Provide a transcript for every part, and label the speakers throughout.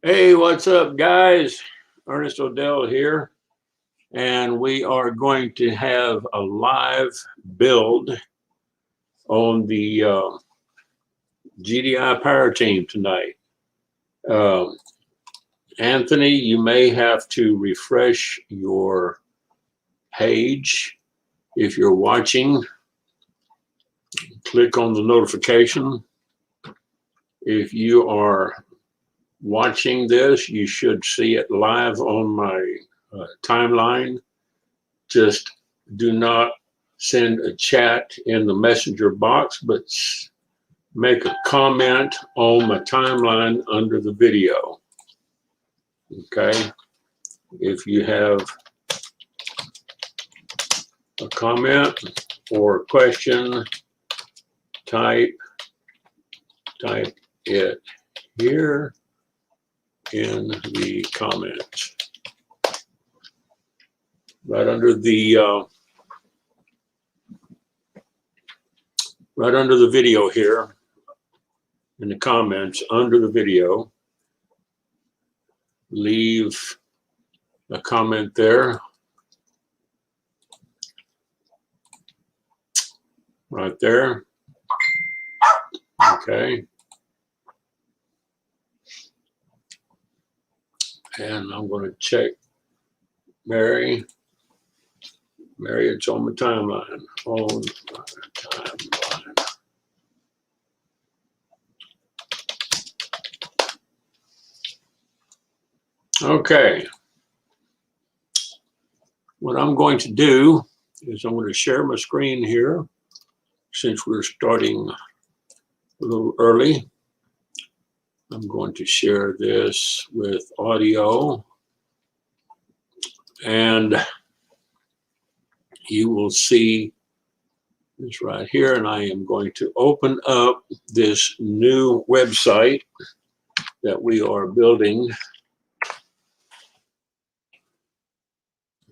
Speaker 1: Hey, what's up, guys? Ernest O'Dell here, and we are going to have a live build on the GDI Power Team tonight. Um, Anthony, you may have to refresh your page if you're watching. Click on the notification. If you are watching this, you should see it live on my timeline. Just do not send a chat in the messenger box, but make a comment on my timeline under the video. Okay? If you have a comment or a question, type it here in the comments. Right under the video here, in the comments under the video, leave a comment there. Right there. Okay. And I'm going to check Mary. Mary, it's on my timeline. On my timeline. Okay. What I'm going to do is I'm going to share my screen here since we're starting a little early. I'm going to share this with audio, and you will see this right here, and I am going to open up this new website that we are building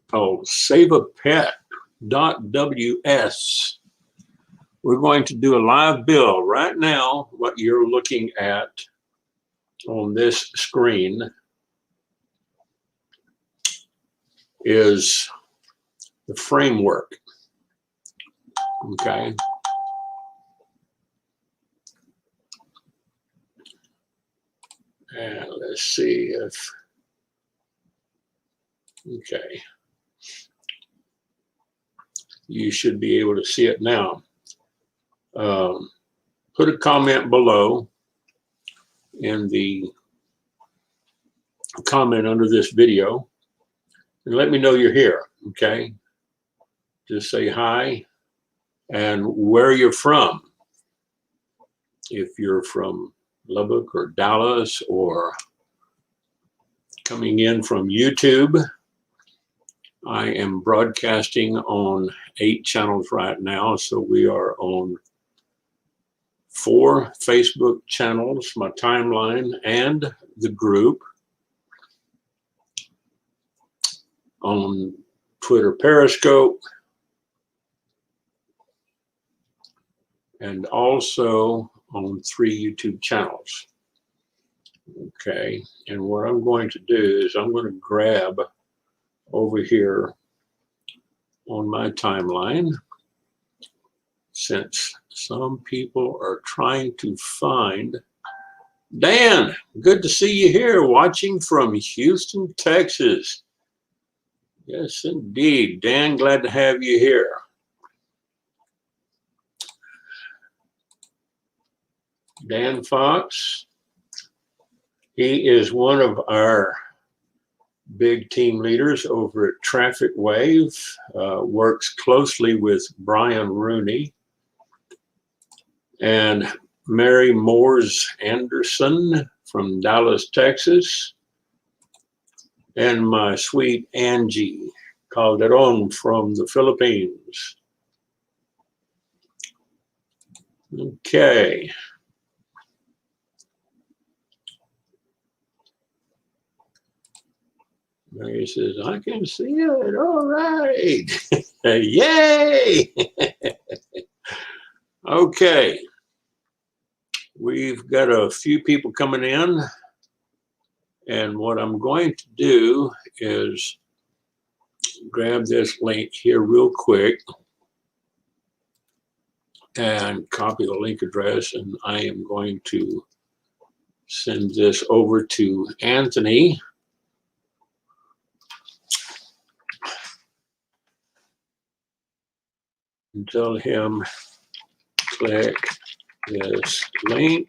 Speaker 1: called SaveAPet.ws. We're going to do a live build right now. What you're looking at on this screen is the framework. Okay. And let's see if, okay. You should be able to see it now. Put a comment below in the comment under this video and let me know you're here, okay? Just say hi and where you're from. If you're from Lubbock or Dallas or coming in from YouTube, I am broadcasting on 8 channels right now. So we are on 4 Facebook channels, my timeline, and the group. On Twitter Periscope, and also on 3 YouTube channels. Okay, and what I'm going to do is I'm going to grab over here on my timeline, since some people are trying to find Dan. Good to see you here, watching from Houston, Texas. Yes, indeed. Dan, glad to have you here. Dan Fox, he is one of our big team leaders over at Traffic Wave, works closely with Brian Rooney and Mary Moores Anderson from Dallas, Texas, and my sweet Angie Calderon from the Philippines. Okay. Mary says, I can see it. All right. Yay. Okay. We've got a few people coming in, And what I'm going to do is grab this link here real quick and copy the link address, and I am going to send this over to Anthony. And tell him click this link.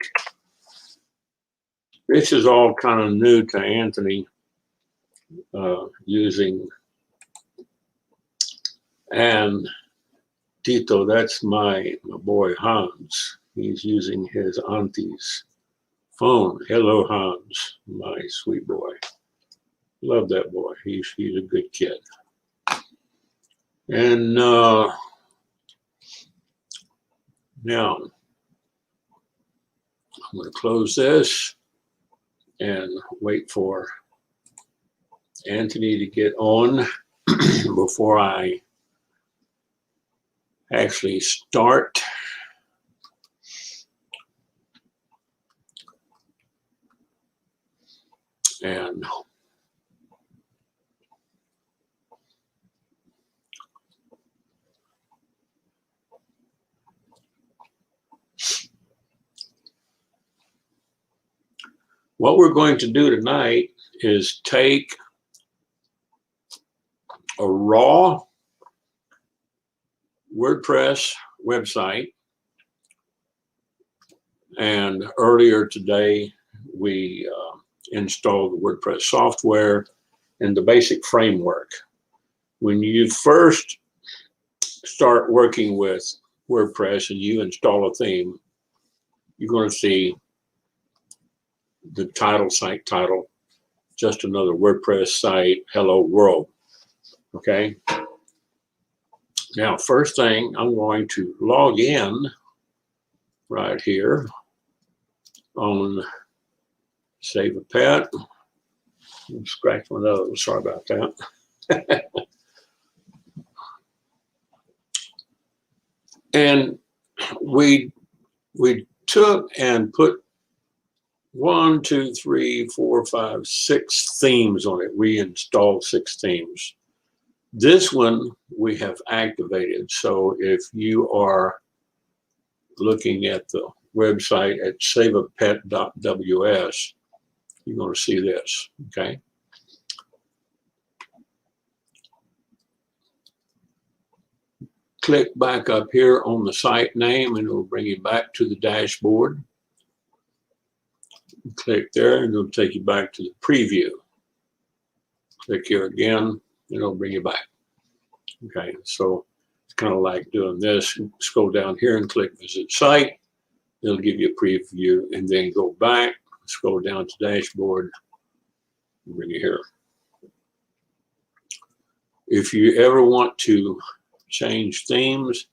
Speaker 1: This is all kind of new to Anthony, using, and Tito, that's my boy Hans. He's using his auntie's phone. Hello, Hans, my sweet boy. Love that boy. He's a good kid. And now I'm going to close this and wait for Anthony to get on before I actually start. And what we're going to do tonight is take a raw WordPress website, and earlier today we installed the WordPress software and the basic framework. When you first start working with WordPress and you install a theme, you're going to see the title, site title, just another WordPress site, hello world. Okay. Now, first thing, I'm going to log in right here on SaveAPet. Scratch one of those. Sorry about that. And we took and put 1, 2, 3, 4, 5, 6 themes on it. We installed 6 themes. This one we have activated. So if you are looking at the website at SaveAPet.ws, you're going to see this, okay? Click back up here on the site name and it'll bring you back to the dashboard. Click there and it'll take you back to the preview. Click here again and it'll bring you back. Okay, so it's kind of like doing this. Scroll down here and click visit site. It'll give you a preview, and then go back, scroll down to dashboard, and bring you here. If you ever want to change themes,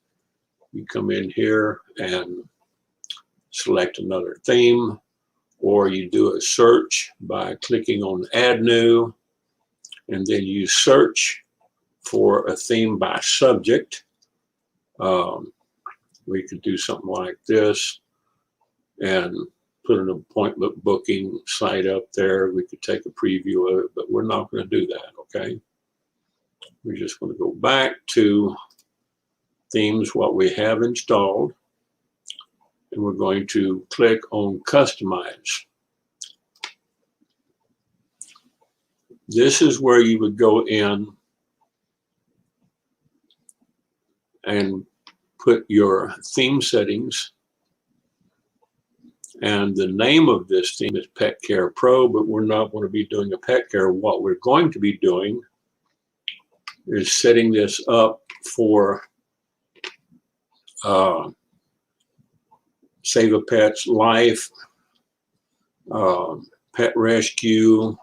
Speaker 1: you come in here and select another theme, or you do a search by clicking on add new, and then you search for a theme by subject. We could do something like this and put an appointment booking site up there. We could take a preview of it, but we're not going to do that, okay? We're just going to go back to themes, what we have installed, and we're going to click on customize. This is where you would go in and put your theme settings, and the name of this theme is Pet Care Pro, but we're not going to be doing a pet care. What we're going to be doing is setting this up for SaveAPet's life, pet rescue,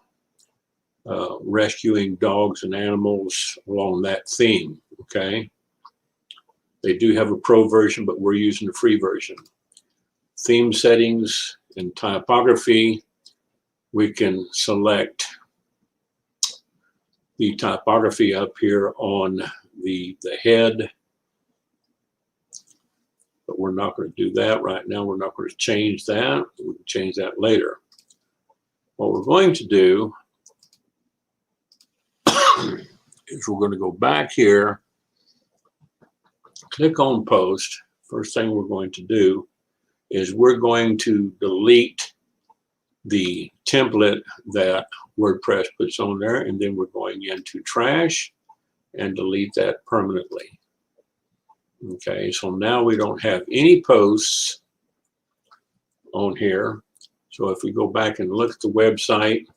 Speaker 1: rescuing dogs and animals along that theme, okay? They do have a pro version, but we're using the free version. Theme settings and typography, we can select the typography up here on the head, but we're not going to do that right now. We're not going to change that. We can change that later. What we're going to do is we're going to go back here, click on post. First thing we're going to do is we're going to delete the template that WordPress puts on there, and then we're going into trash and delete that permanently. Okay, so now we don't have any posts on here. So if we go back and look at the website,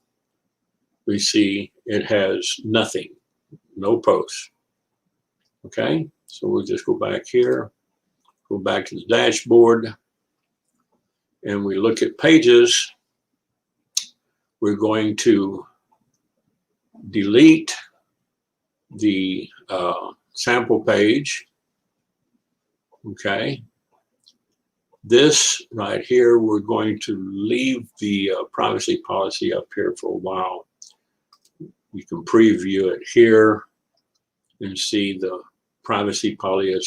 Speaker 1: we see it has nothing, no posts. Okay, so we'll just go back here, go back to the dashboard, and we look at pages. We're going to delete the sample page. Okay, this right here, we're going to leave the privacy policy up here for a while. You can preview it here and see the privacy policy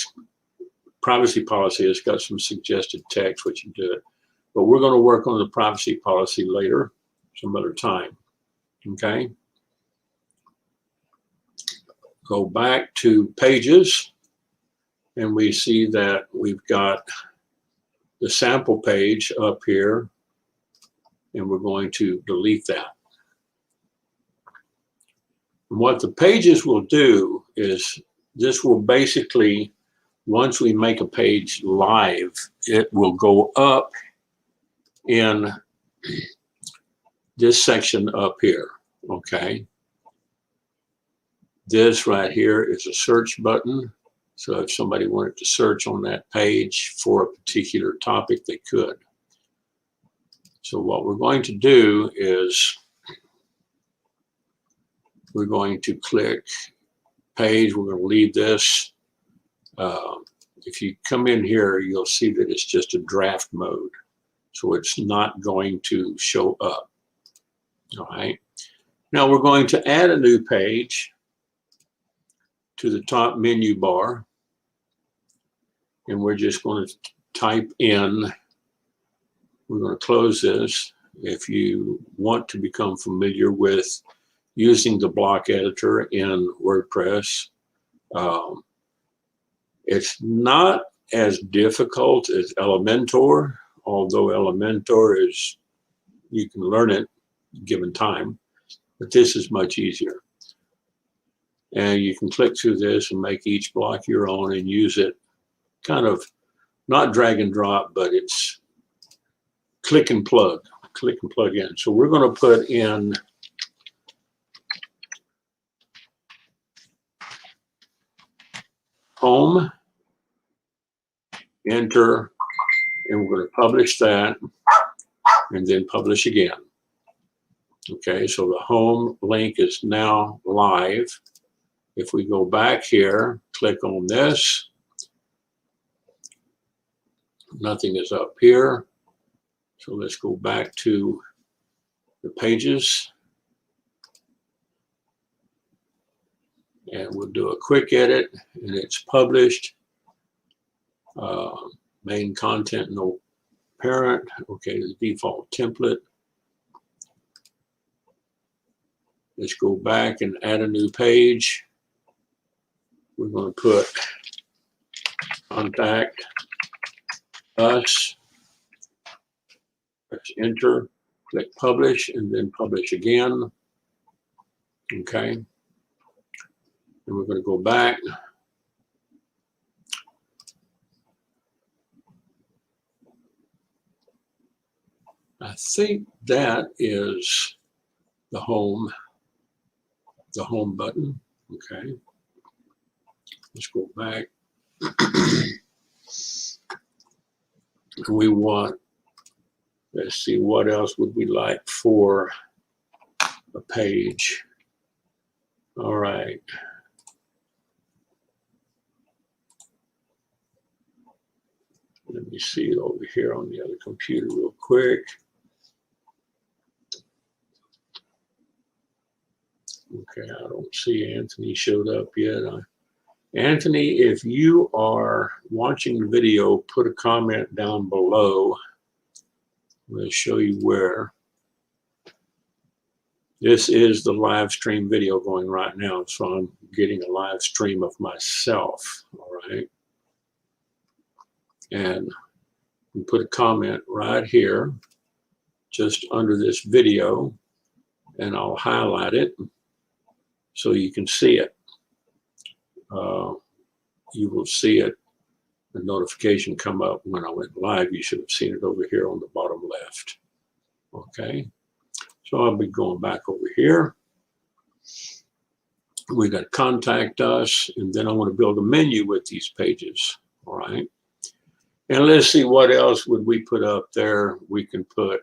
Speaker 1: has got some suggested text, which you do it. But we're going to work on the privacy policy later, some other time. Okay. Go back to pages, and we see that we've got the sample page up here, and we're going to delete that. And what the pages will do is this will basically, once we make a page live, it will go up in this section up here. Okay. This right here is a search button. So if somebody wanted to search on that page for a particular topic, they could. So what we're going to do is we're going to click page. We're going to leave this. If you come in here, you'll see that it's just a draft mode. So it's not going to show up. All right. Now we're going to add a new page to the top menu bar. And we're just going to type in, we're going to close this. If you want to become familiar with using the block editor in WordPress, it's not as difficult as Elementor, although Elementor is, you can learn it given time, but this is much easier. And you can click through this and make each block your own and use it kind of not drag and drop, but it's click and plug in. So we're going to put in home, enter, and we're going to publish that and then publish again. Okay, so the home link is now live. If we go back here, click on this, nothing is up here. So let's go back to the pages. And we'll do a quick edit, and it's published. Main content, no parent. Okay, the default template. Let's go back and add a new page. We're going to put contact us. Press enter, click publish, and then publish again. Okay. And we're going to go back. I think that is the home button. Okay. Let's go back. We want, let's see, what else would we like for a page? All right. Let me see it over here on the other computer real quick. Okay, I don't see Anthony showed up yet. Anthony, if you are watching the video, put a comment down below. I'm going to show you where. This is the live stream video going right now, so I'm getting a live stream of myself, all right? And we put a comment right here, just under this video, and I'll highlight it so you can see it. You will see it, the notification come up when I went live. You should have seen it over here on the bottom left, okay? So I'll be going back over here. We got contact us, and then I want to build a menu with these pages, all right? And let's see, what else would we put up there? We can put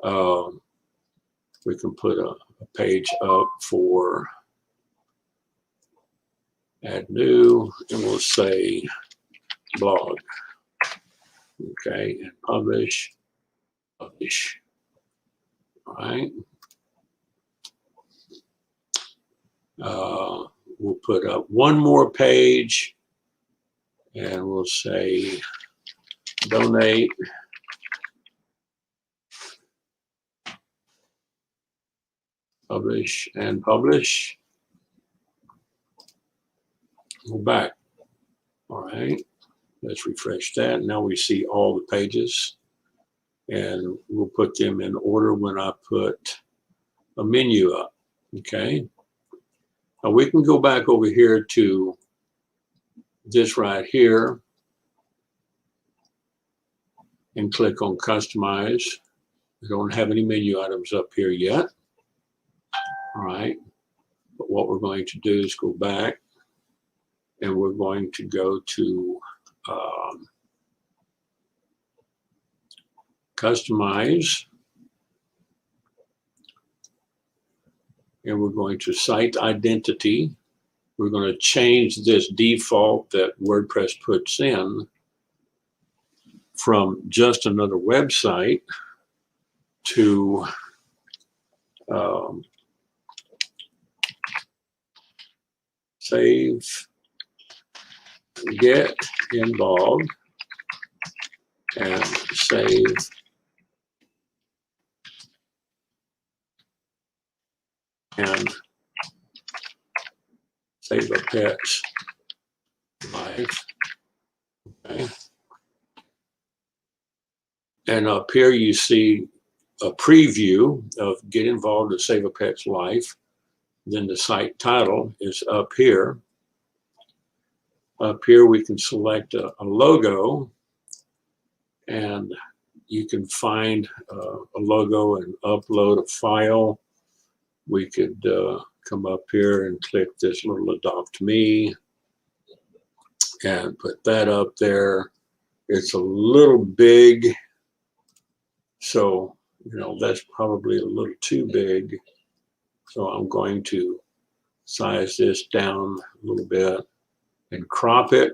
Speaker 1: a page up for add new, and we'll say blog, okay, and publish. All right. We'll put up one more page, and we'll say donate. Publish and publish. Go back. All right. Let's refresh that. Now we see all the pages, and we'll put them in order when I put a menu up. Okay. Now we can go back over here to this right here and click on customize. We don't have any menu items up here yet. All right. But what we're going to do is go back, and we're going to go to customize, and we're going to site identity. We're going to change this default that WordPress puts in from just another website to save, get involved, and save and SaveAPet's life. Okay. And up here you see a preview of Get Involved in SaveAPet's life. Then the site title is up here. Up here we can select a logo, and you can find a logo and upload a file. We could come up here and click this little Adopt Me and put that up there. It's a little big, so that's probably a little too big. So I'm going to size this down a little bit and crop it.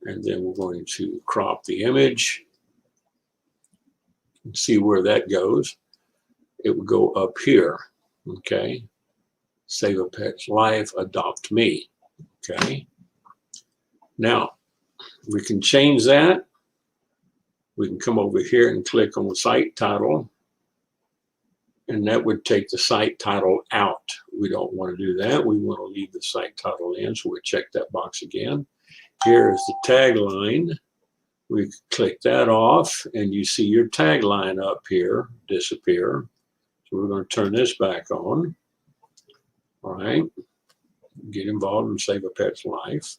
Speaker 1: And then we're going to crop the image and see where that goes. It would go up here, okay? SaveAPet's life, Adopt Me, okay? Now, we can change that. We can come over here and click on the site title, and that would take the site title out. We don't want to do that. We want to leave the site title in, so we'll check that box again. Here is the tagline. We click that off, and you see your tagline up here disappear. So we're going to turn this back on. All right. Get involved in SaveAPet's life.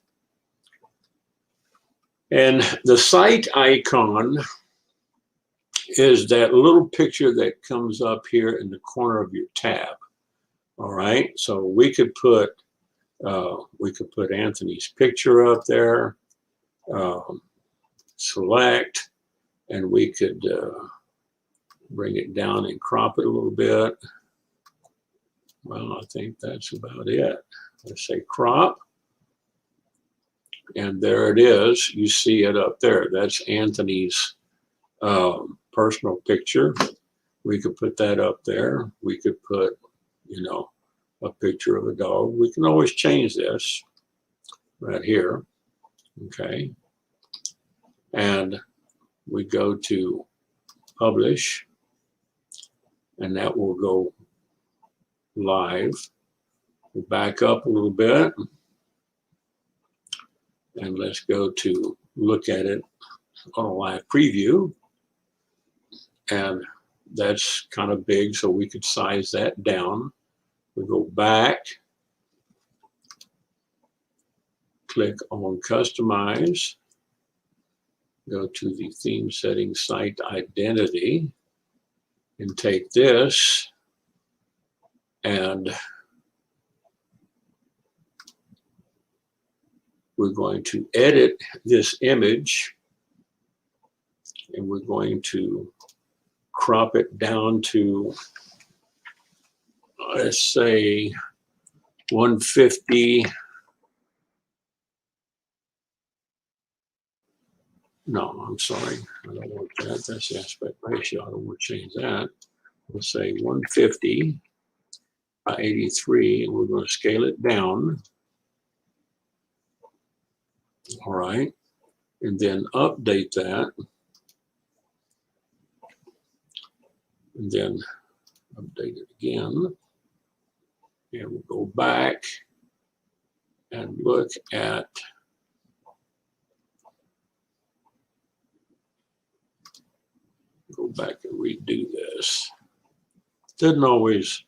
Speaker 1: And the site icon is that little picture that comes up here in the corner of your tab. All right. So we could put Anthony's picture up there. Select, and we could bring it down and crop it a little bit. Well, I think that's about it. Let's say crop, and there it is. You see it up there. That's Anthony's personal picture. We could put that up there. We could put, a picture of a dog. We can always change this right here. Okay. And we go to publish, and that will go live. We'll back up a little bit, and let's go to look at it on a live preview. And that's kind of big, so we could size that down. We go back, click on Customize, go to the Theme Settings Site Identity, and take this and we're going to edit this image, and we're going to crop it down to, let's say, 150. No, I'm sorry. I don't want that. That's the aspect ratio. I don't want to change that. We'll say 150 by 83, and we're going to scale it down. All right. And then update that. And then update it again. And we'll go back and look at go back and redo this. Doesn't always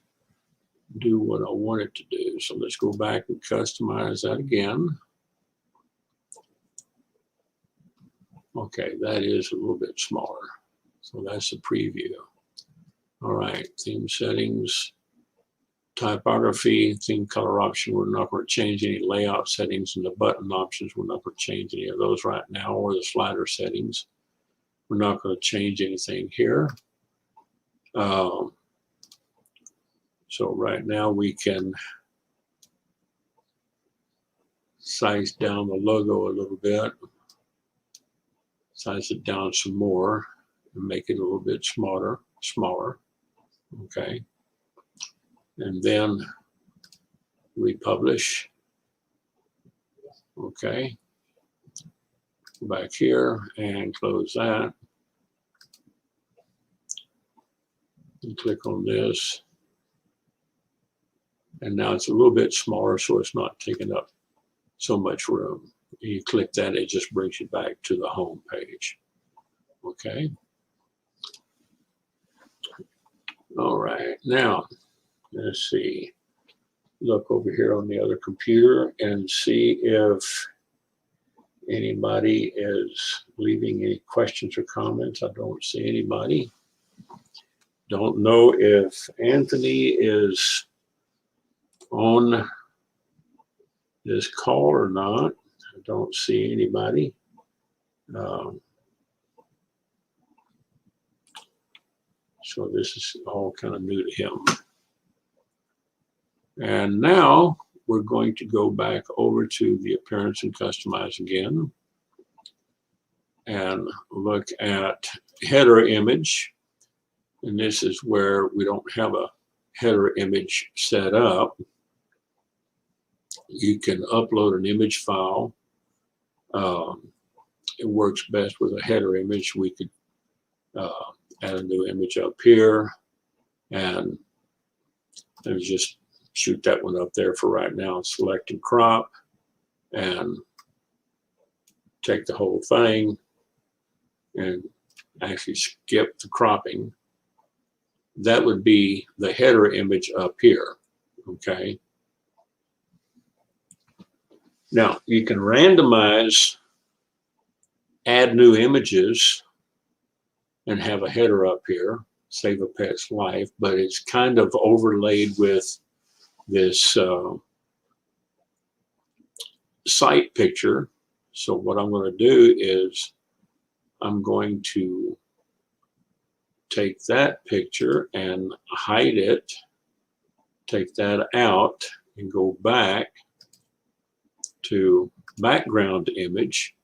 Speaker 1: do what I want it to do. So let's go back and customize that again. Okay, that is a little bit smaller. So that's the preview. All right, theme settings, typography, theme color option. We're not going to change any layout settings, and the button options, we're not going to change any of those right now, or the slider settings. We're not going to change anything here. So right now we can size down the logo a little bit, size it down some more, and make it a little bit smaller. Okay. And then we publish. Okay. Go back here and close that. And click on this. And now it's a little bit smaller, so it's not taking up so much room. You click that, it just brings you back to the home page. Okay. All right, now let's see. Look over here on the other computer and see if anybody is leaving any questions or comments. I don't see anybody. Don't know if Anthony is on this call or not. I don't see anybody. So this is all kind of new to him. And now we're going to go back over to the appearance and customize again and look at header image. And this is where we don't have a header image set up. You can upload an image file. It works best with a header image. We could add a new image up here, and let me just shoot that one up there for right now. Select and crop, and take the whole thing and actually skip the cropping. That would be the header image up here. Okay. Now you can randomize, add new images, and have a header up here, SaveAPet's life, but it's kind of overlaid with this site picture. So what I'm going to do is I'm going to take that picture and hide it, take that out, and go back to background image.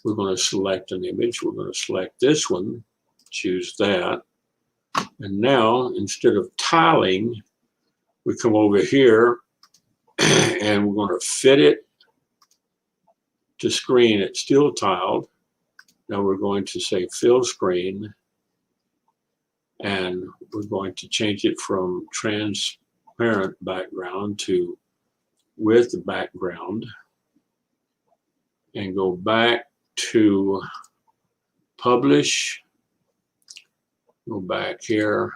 Speaker 1: We're going to select an image. We're going to select this one, choose that. And now, instead of tiling, we come over here and we're going to fit it to screen. It's still tiled. Now we're going to say fill screen, and we're going to change it from transparent background to with background, and go back to publish, go back here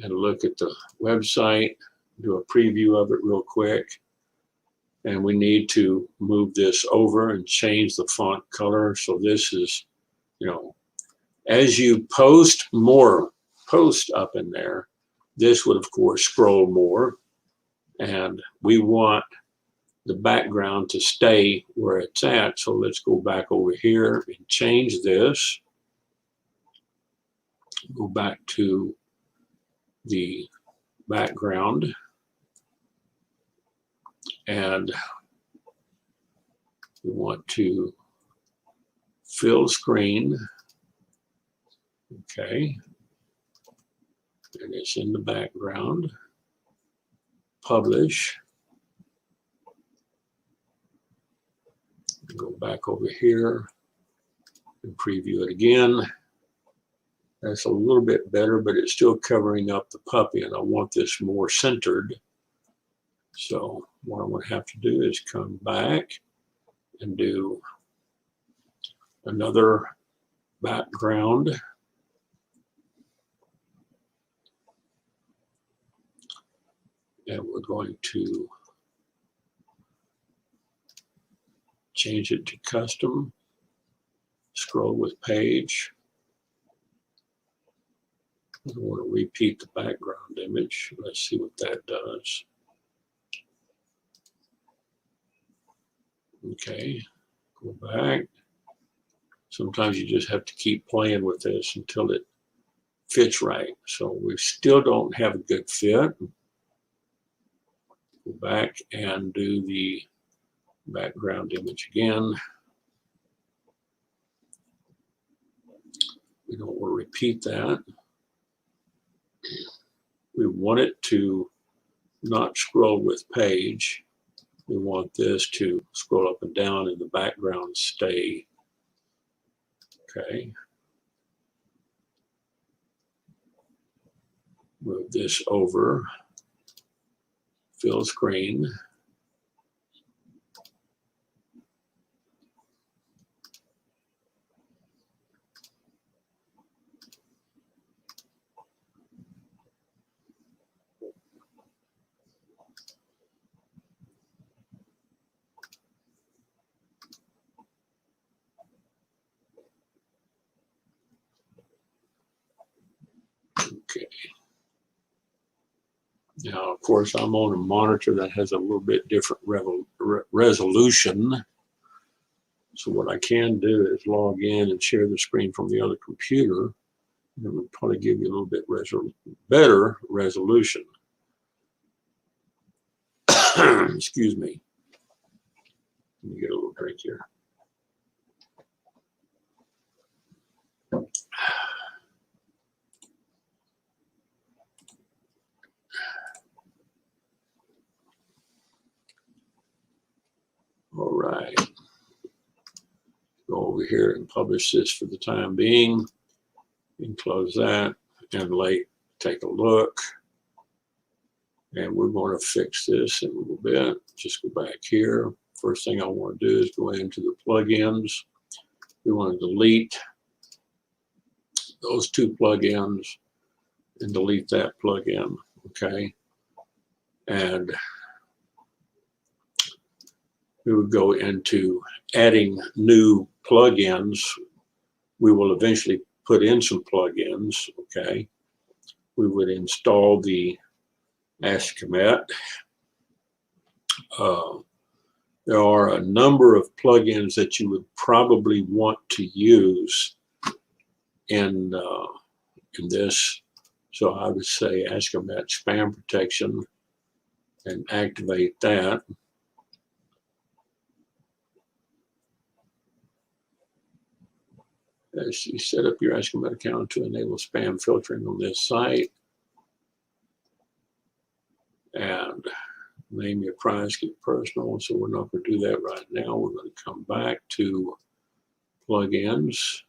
Speaker 1: and look at the website, do a preview of it real quick. And we need to move this over and change the font color. So this is, you know, as you post more posts up in there, this would of course scroll more, and we want the background to stay where it's at. So let's go back over here and change this. Go back to the background, and we want to fill screen. Okay, and it's in the background. Publish. Go back over here and preview it again. That's a little bit better, but it's still covering up the puppy, and I want this more centered. So what I'm going to have to do is come back and do another background. And we're going to change it to custom, scroll with page. I want to repeat the background image. Let's see what that does. Okay, go back. Sometimes you just have to keep playing with this until it fits right. So we still don't have a good fit. Go back and do the background image again. We don't want to repeat that. We want it to not scroll with page. We want this to scroll up and down and the background stay. Okay. Move this over. Fill screen. Okay. Now, of course, I'm on a monitor that has a little bit different resolution. So what I can do is log in and share the screen from the other computer. And it would probably give you a little bit better resolution. Excuse me. Let me get a little drink here. All right. Go over here and publish this for the time being. And close that and take a look. And we're going to fix this in a little bit. Just go back here. First thing I want to do is go into the plugins. We want to delete those two plugins and delete that plugin. Okay. And we would go into adding new plugins. We will eventually put in some plugins. Okay. We would install the SaveAPet. There are a number of plugins that you would probably want to use in this. So I would say SaveAPet spam protection and activate that. As you set up your SaveAPet account to enable spam filtering on this site. And name your price, get personal. So we're not going to do that right now. We're going to come back to plugins,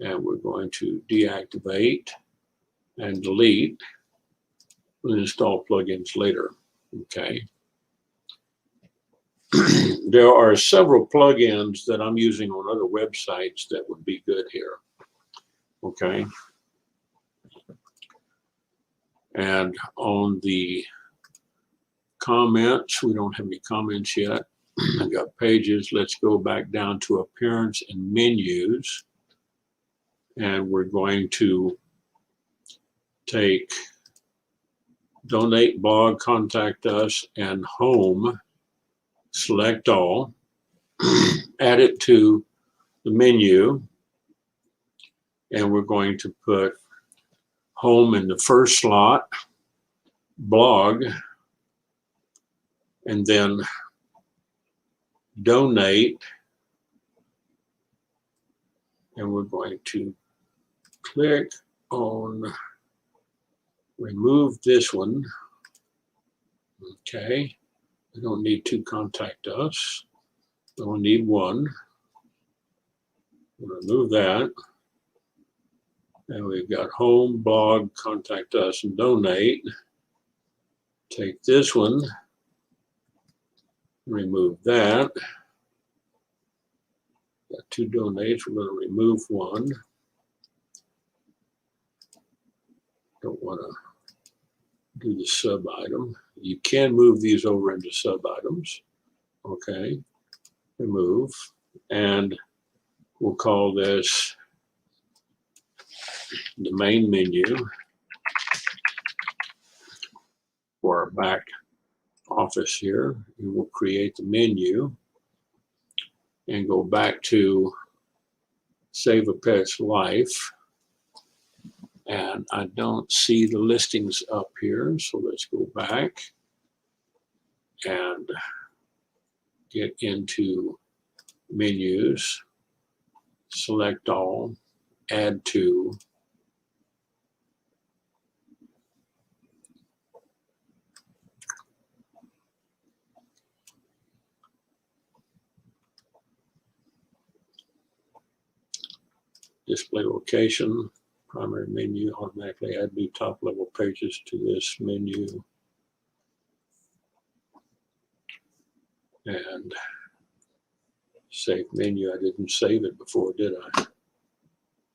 Speaker 1: and we're going to deactivate and delete. We'll install plugins later. Okay. There are several plugins that I'm using on other websites that would be good here. Okay. And on the comments, we don't have any comments yet. I got pages. Let's go back down to appearance and menus. And we're going to take donate, blog, contact us, and home. Select all. Add it to the menu. And we're going to put home in the first slot, blog, and then donate. And we're going to click on remove this one. Okay. We don't need to contact us. We only need one. We'll remove that. And we've got home, blog, contact us, and donate. Take this one, remove that. Got two donates, we're going to remove one. Don't want to do the sub item. You can move these over into sub items. Okay, remove, and we'll call this the main menu for our back office here. We will create the menu and go back to SaveAPet's life. And I don't see the listings up here, so let's go back and get into menus, select all, add to, display location, primary menu, automatically add new top level pages to this menu. And save menu, I didn't save it before, did I?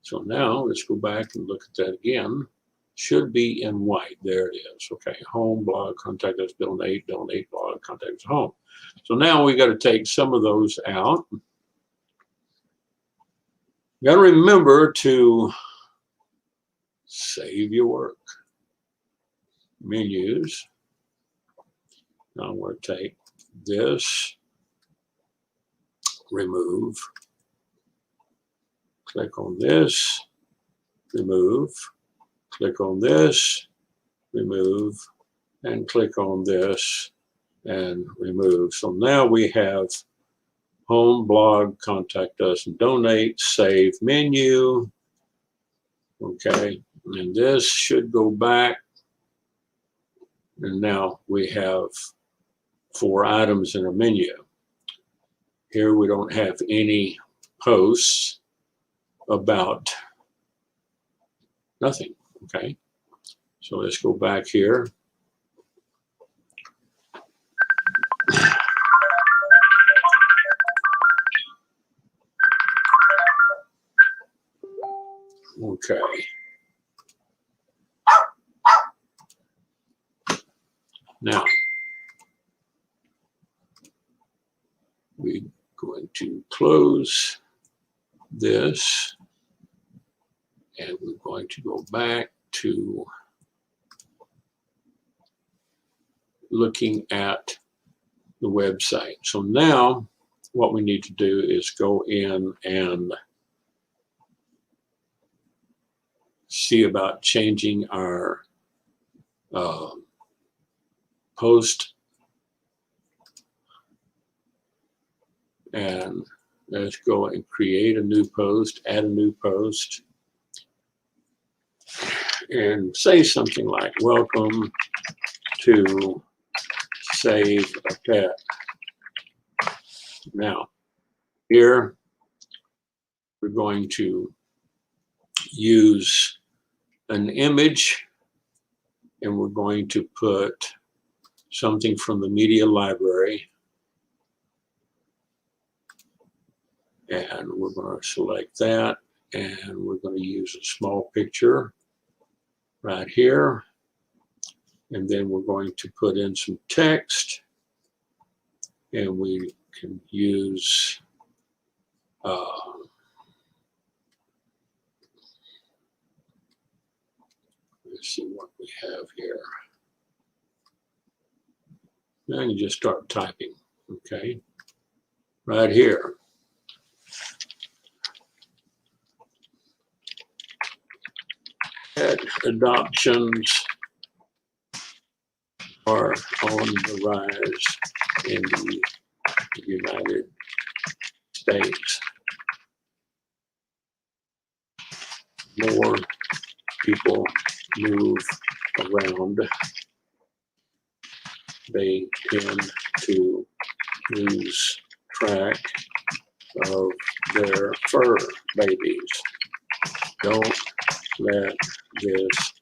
Speaker 1: So now let's go back and look at that again. Should be in white, there it is. Okay, home, blog, contact us, donate, donate, blog, contact us, home. So now we got to take some of those out. You got to remember to save your work. Menus. Now I'm going to take this, remove, click on this, remove, click on this, remove, and click on this and remove. So now we have home, blog, contact us, and donate, save menu. Okay, and this should go back. And now we have 4 items in our menu. Here we don't have any posts about nothing. Okay, so let's go back here. Okay. Now, we're going to close this, and we're going to go back to looking at the website. So now what we need to do is go in and see about changing our post, and let's go and create a new post, add a new post, and say something like, welcome to SaveAPet. Now, Here, we're going to use an image, and we're going to put something from the media library. And we're going to select that, and we're going to use a small picture right here. And then we're going to put in some text, and we can use let's see what we have here. Then you just start typing, okay? Right here. Pet adoptions are on the rise in the United States. More people move around. They tend to lose track of their fur babies. Don't let this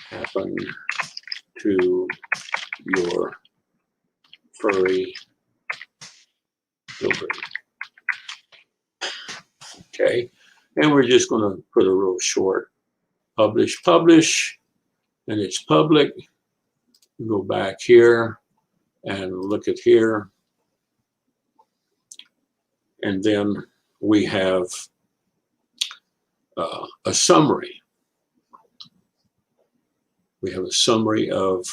Speaker 1: happen to your furry children. Okay, and we're just going to put a real short publish, and it's public. Go back here and look at here, and then we have a summary. We have a summary of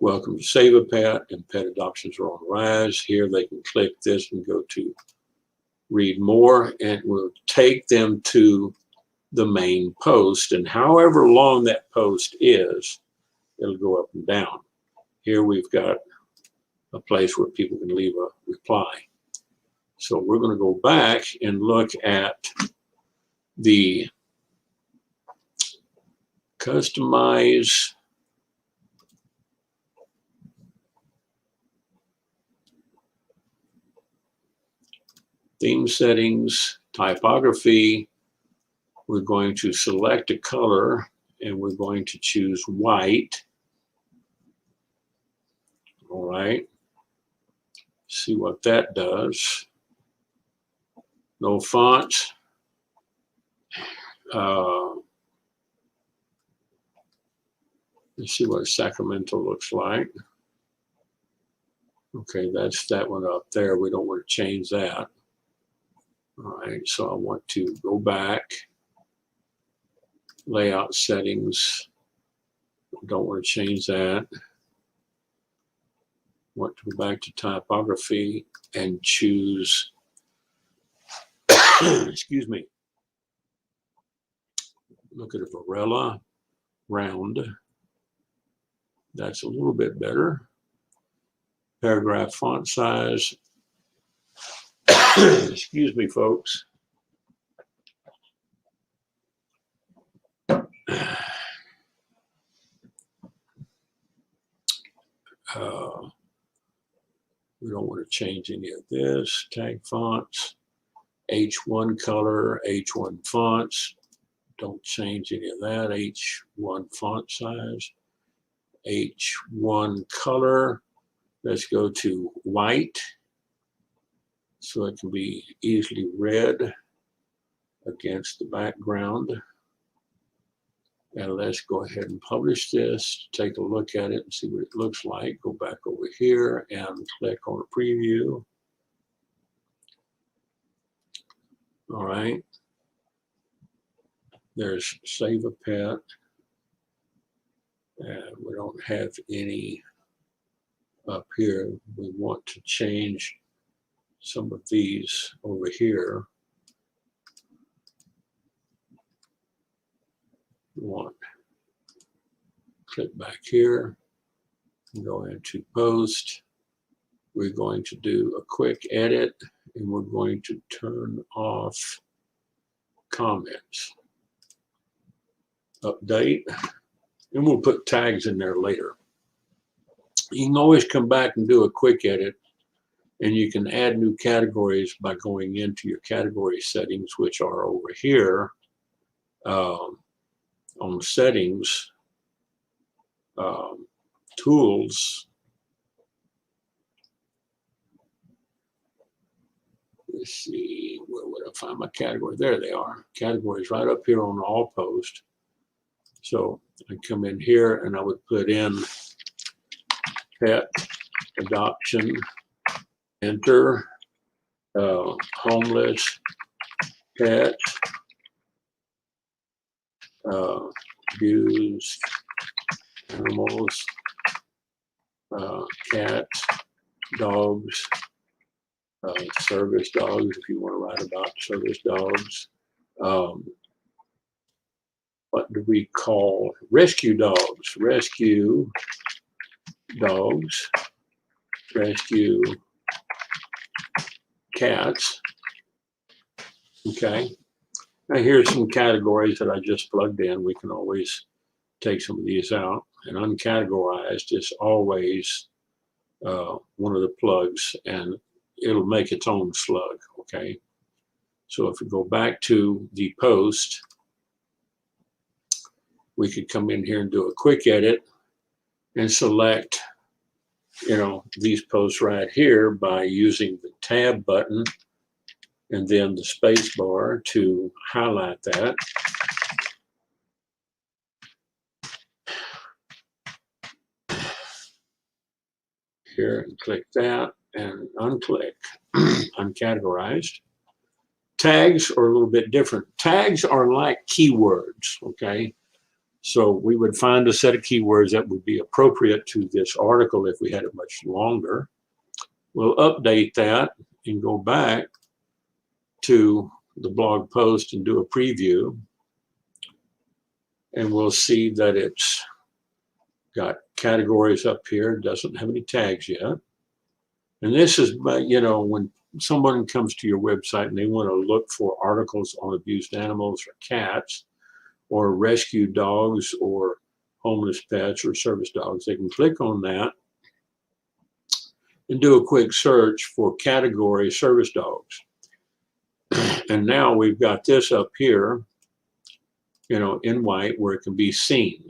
Speaker 1: welcome to SaveAPet, and pet adoptions are on the rise. Here they can click this and go to read more, and it will take them to the main post, and however long that post is, it'll go up and down. Here we've got a place where people can leave a reply. So we're going to go back and look at the customize theme settings, typography. We're going to select a color, and we're going to choose white. All right. See what that does. No fonts. Let's see what Sacramento looks like. Okay, that's that one up there. We don't want to change that. All right, so I want to go back. Layout settings. Don't want to change that. Want to go back to typography and choose, excuse me, look at a Varela round. That's a little bit better. Paragraph font size. Excuse me, folks. We don't want to change any of this. Tag fonts, H1 color, H1 fonts. Don't change any of that. H1 font size, H1 color. Let's go to white, so it can be easily read against the background. And let's go ahead and publish this, take a look at it and see what it looks like. Go back over here and click on a preview. All right. There's SaveAPet. And we don't have any up here. We want to change some of these over here. Click back here, go into post. We're going to do a quick edit, and we're going to turn off comments. Update, and we'll put tags in there later. You can always come back and do a quick edit And you can add new categories by going into your category settings, which are over here on settings, tools. Let's see, where would I find my category? There they are. Categories right up here on all post. So I come in here and I would put in pet adoption, enter, homeless, pet, abused animals, cats, dogs, service dogs, if you want to write about service dogs. What do we call rescue dogs? Rescue dogs, rescue cats. Okay. Now here's some categories that I just plugged in. We can always take some of these out. And uncategorized is always one of the plugs, and it'll make its own slug. Okay. So if we go back to the post, we could come in here and do a quick edit and select, you know, these posts right here by using the tab button and then the space bar to highlight that. Here and click that and unclick uncategorized. Tags are a little bit different. Tags are like keywords, okay? So we would find a set of keywords that would be appropriate to this article if we had it much longer. We'll update that and go back to the blog post and do a preview. And we'll see that it's got categories up here, doesn't have any tags yet. And this is, you know, when someone comes to your website and they want to look for articles on abused animals or cats or rescue dogs or homeless pets or service dogs, they can click on that and do a quick search for category service dogs. And now we've got this up here, you know, in white where it can be seen.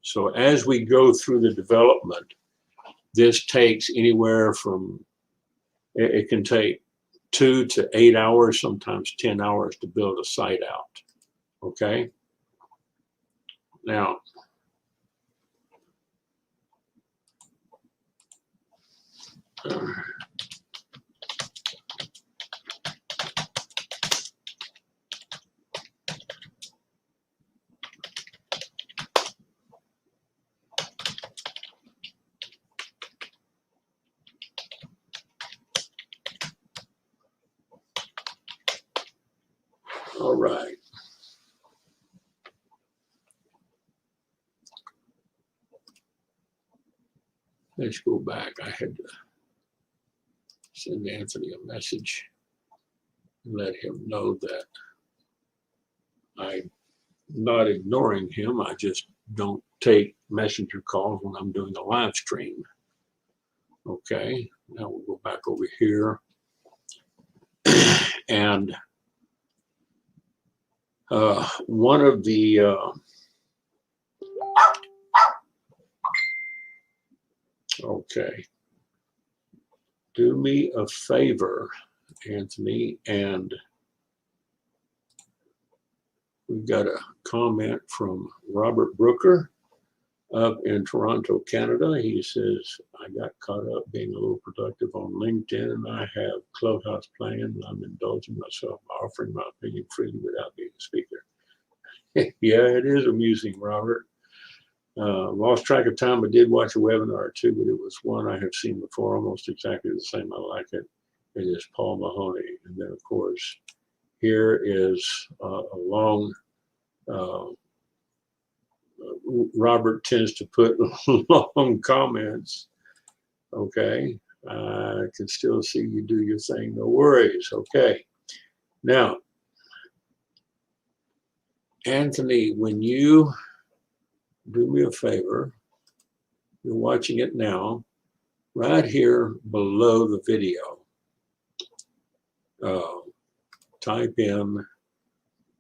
Speaker 1: So as we go through the development, this takes anywhere from, it can take 2 to 8 hours, sometimes 10 hours to build a site out. Okay. Now, all right. Let's go back. I had to send Anthony a message and let him know that I'm not ignoring him. I just don't take messenger calls when I'm doing a live stream. Okay, now we'll go back over here. And one of the okay, do me a favor, Anthony, and we've got a comment from Robert Brooker up in Toronto, Canada. He says, I got caught up being a little productive on LinkedIn, and I have Clubhouse planned, and I'm indulging myself by offering my opinion freely without being a speaker. Yeah, it is amusing, Robert. Lost track of time. I did watch a webinar or two, but it was one I have seen before, almost exactly the same. I like it. It is Paul Mahoney. And then, of course, here is a long, Robert tends to put long comments. Okay. I can still see you do your thing. No worries. Okay. Now, Anthony, when you do me a favor, you're watching it now, right here below the video, type in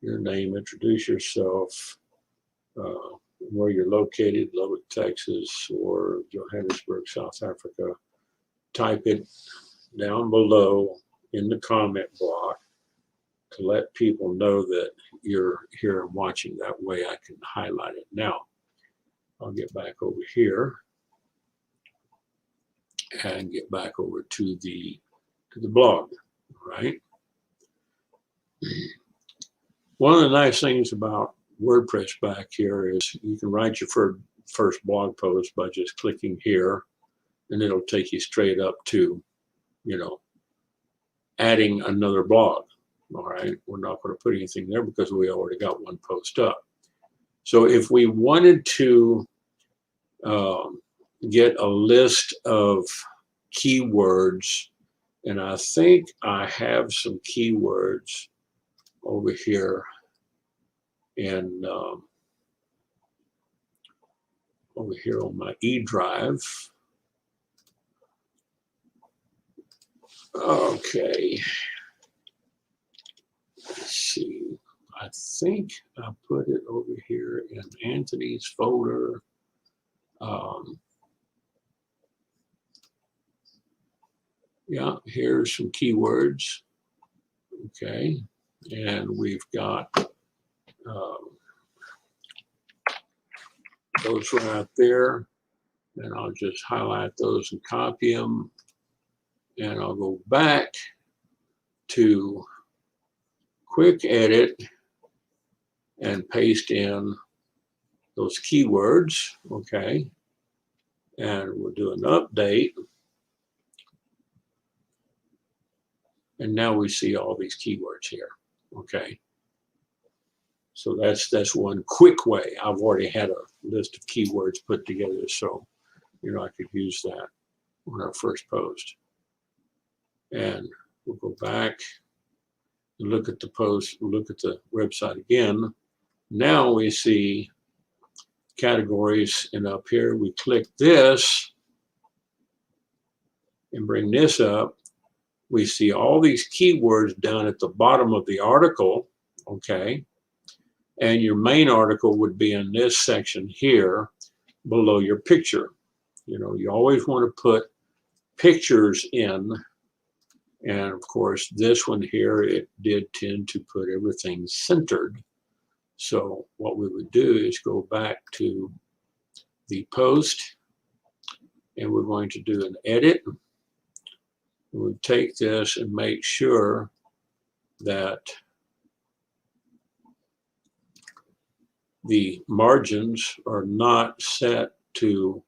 Speaker 1: your name, introduce yourself, where you're located, Lubbock, Texas, or Johannesburg, South Africa. Type it down below in the comment block to let people know that you're here and watching. That way I can highlight it. Now, I'll get back over here and get back over to the blog, right? One of the nice things about WordPress back here is you can write your first blog post by just clicking here, and it'll take you straight up to, you know, adding another blog. All right, we're not going to put anything there because we already got one post up. So if we wanted to get a list of keywords, and I think I have some keywords over here in over here on my E drive. Okay, let's see. I think I put it over here in Anthony's folder. Yeah, here's some keywords. Okay, and we've got those right there. And I'll just highlight those and copy them. And I'll go back to quick edit and paste in those keywords. Okay, and we'll do an update. And now we see all these keywords here. Okay, so that's one quick way. I've already had a list of keywords put together, so you know I could use that on our first post. And we'll go back and look at the post, look at the website again. Now we see categories, and up here we click this and bring this up. We see all these keywords down at the bottom of the article, okay? And your main article would be in this section here below your picture. You know, you always want to put pictures in. And of course, this one here, it did tend to put everything centered. So what we would do is go back to the post, and we're going to do an edit. We take this and make sure that the margins are not set to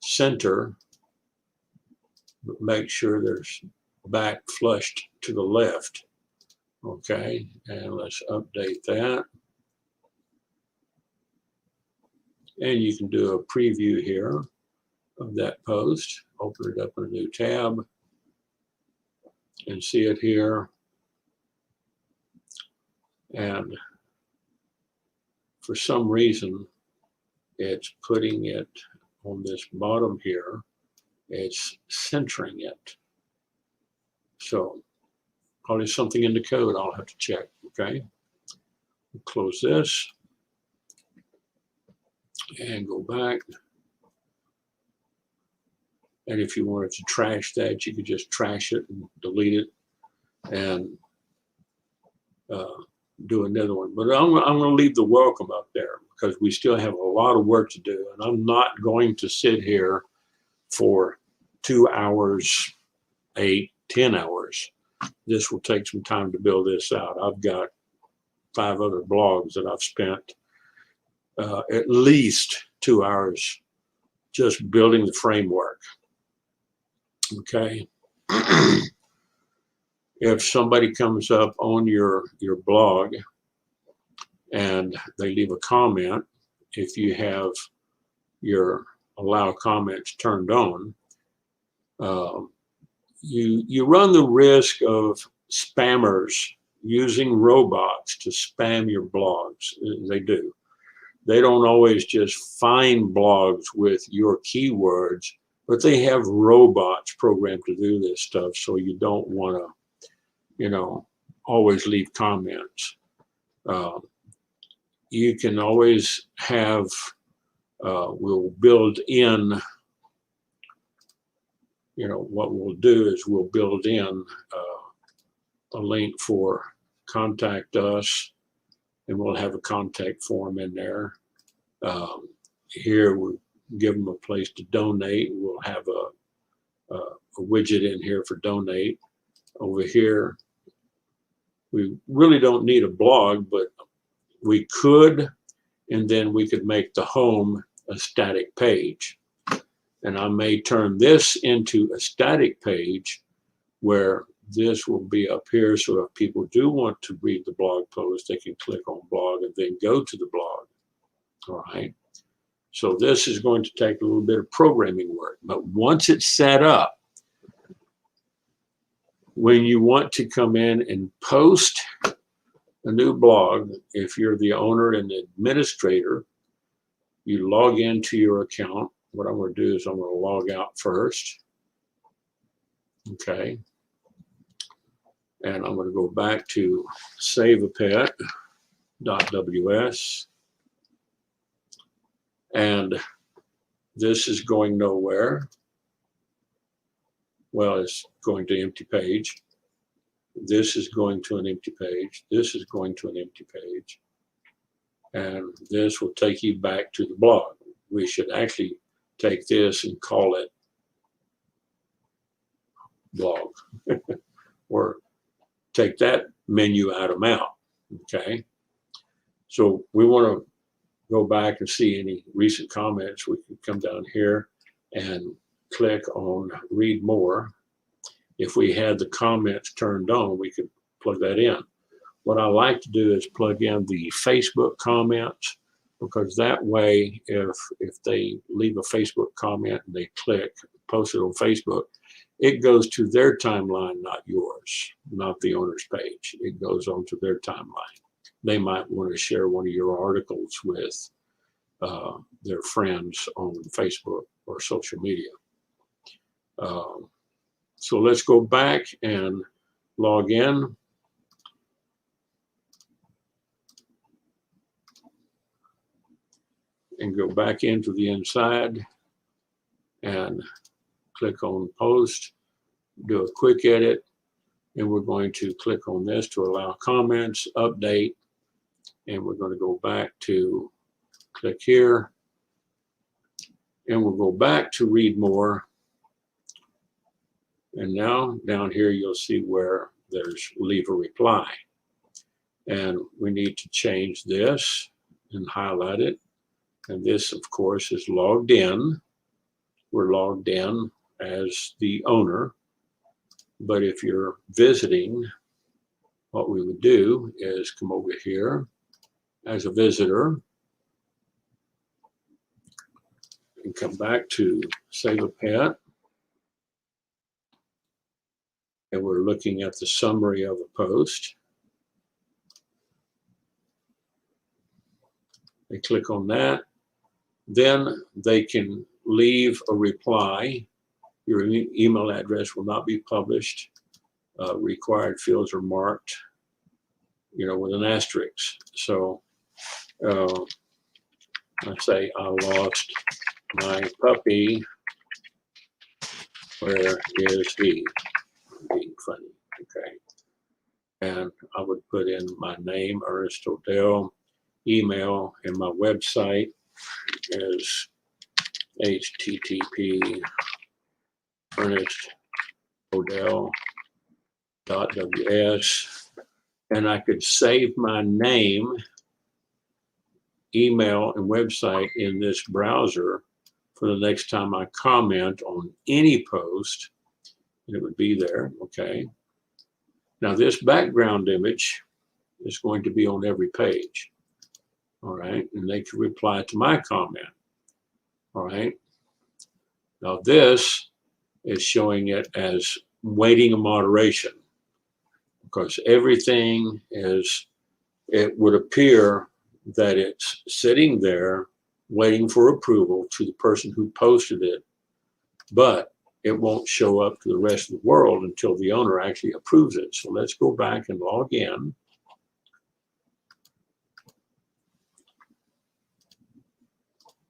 Speaker 1: center, but make sure there's back flushed to the left. Okay, and let's update that. And you can do a preview here of that post. Open it up in a new tab and see it here. And for some reason, it's putting it on this bottom here. It's centering it. So probably something in the code I'll have to check, okay? We'll close this and go back. And if you wanted to trash that, you could just trash it and delete it and do another one. But I'm going to leave the welcome up there because we still have a lot of work to do. And I'm not going to sit here for 2 hours, 8, 10 hours. This will take some time to build this out. I've got 5 other blogs that I've spent at least 2 hours just building the framework. Okay. If somebody comes up on your blog and they leave a comment, if you have your allow comments turned on, you run the risk of spammers using robots to spam your blogs. They do. They don't always just find blogs with your keywords. but they have robots programmed to do this stuff, so you don't want to, you know, always leave comments. You can always have, we'll build in, you know, what we'll do is we'll build in a link for contact us, and we'll have a contact form in there. Here we'll give them a place to donate. We'll have a widget in here for donate. Over here, we really don't need a blog, but we could, and then we could make the home a static page. And I may turn this into a static page where this will be up here, so if people do want to read the blog post, they can click on blog and then go to the blog. All right. So this is going to take a little bit of programming work, but once it's set up, when you want to come in and post a new blog, if you're the owner and the administrator, you log into your account. What I'm going to do is I'm going to log out first. Okay. And I'm going to go back to SaveAPet.ws. And this is going nowhere. Well, it's going to empty page. This is going to an empty page. This is going to an empty page. And this will take you back to the blog. We should actually take this and call it blog. Or take that menu item out. Okay. So we want to go back and see any recent comments. We can come down here and click on read more. If we had the comments turned on, we could plug that in. What I like to do is plug in the Facebook comments, because that way, if they leave a Facebook comment and they click post it on Facebook, it goes to their timeline, not yours, not the owner's page. It goes onto their timeline. They might want to share one of your articles with their friends on Facebook or social media. So let's go back and log in. And go back into the inside and click on post, do a quick edit, and we're going to click on this to allow comments, update, and we're going to go back to click here, and we'll go back to read more. And now down here you'll see where there's leave a reply, and we need to change this and highlight it. And this, of course, is logged in. We're logged in as the owner. But if you're visiting, what we would do is come over here as a visitor and come back to SaveAPet. And we're looking at the summary of a post. They click on that. Then they can leave a reply. Your email address will not be published. Required fields are marked, you know, with an asterisk. So I say, I lost my puppy. Where is he? Being funny, okay. And I would put in my name, Ernest O'Dell, email, and my website is http ernestodell.ws, and I could save my name, email, and website in this browser for the next time I comment on any post, and it would be there. Okay. Now this background image is going to be on every page. All right, and they can reply to my comment. All right. Now this is showing it as waiting a moderation, because everything is, it would appear that it's sitting there waiting for approval to the person who posted it but it won't show up to the rest of the world until the owner actually approves it. So let's go back and log in.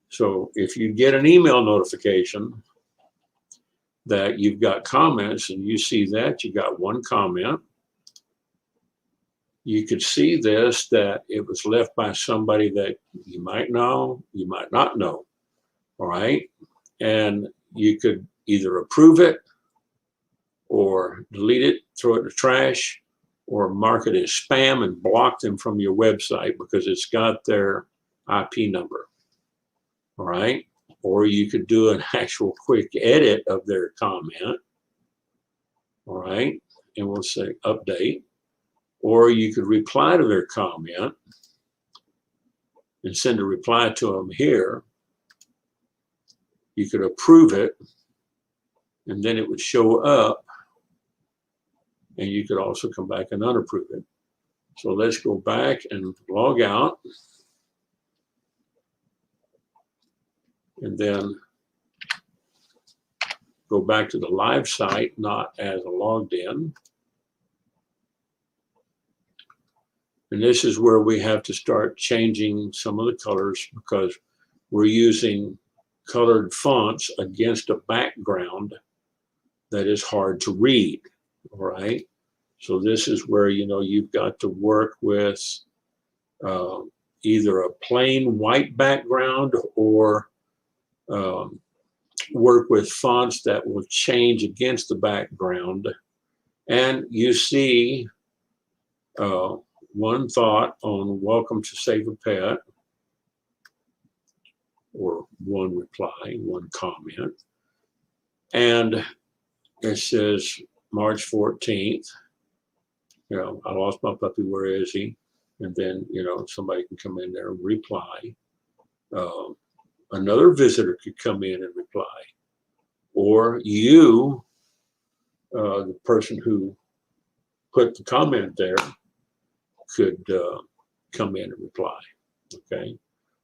Speaker 1: So if you get an email notification that you've got comments and you see that you got one comment, you could see this, that it was left by somebody that you might know, you might not know, all right? And you could either approve it or delete it, throw it in the trash, or mark it as spam and block them from your website because it's got their IP number, all right? Or you could do an actual quick edit of their comment, all right? And we'll say update. Or you could reply to their comment and send a reply to them here. You could approve it, and then it would show up, and you could also come back and unapprove it. So let's go back and log out, and then go back to the live site, not as a logged in. And this is where we have to start changing some of the colors because we're using colored fonts against a background that is hard to read, all right? So this is where, you know, you've got to work with either a plain white background or work with fonts that will change against the background. And you see one thought on welcome to SaveAPet, or one reply, one comment. And it says March 14th, you know, I lost my puppy, where is he? And then, you know, somebody can come in there and reply. Another visitor could come in and reply. Or you, the person who put the comment there, could come in and reply, okay?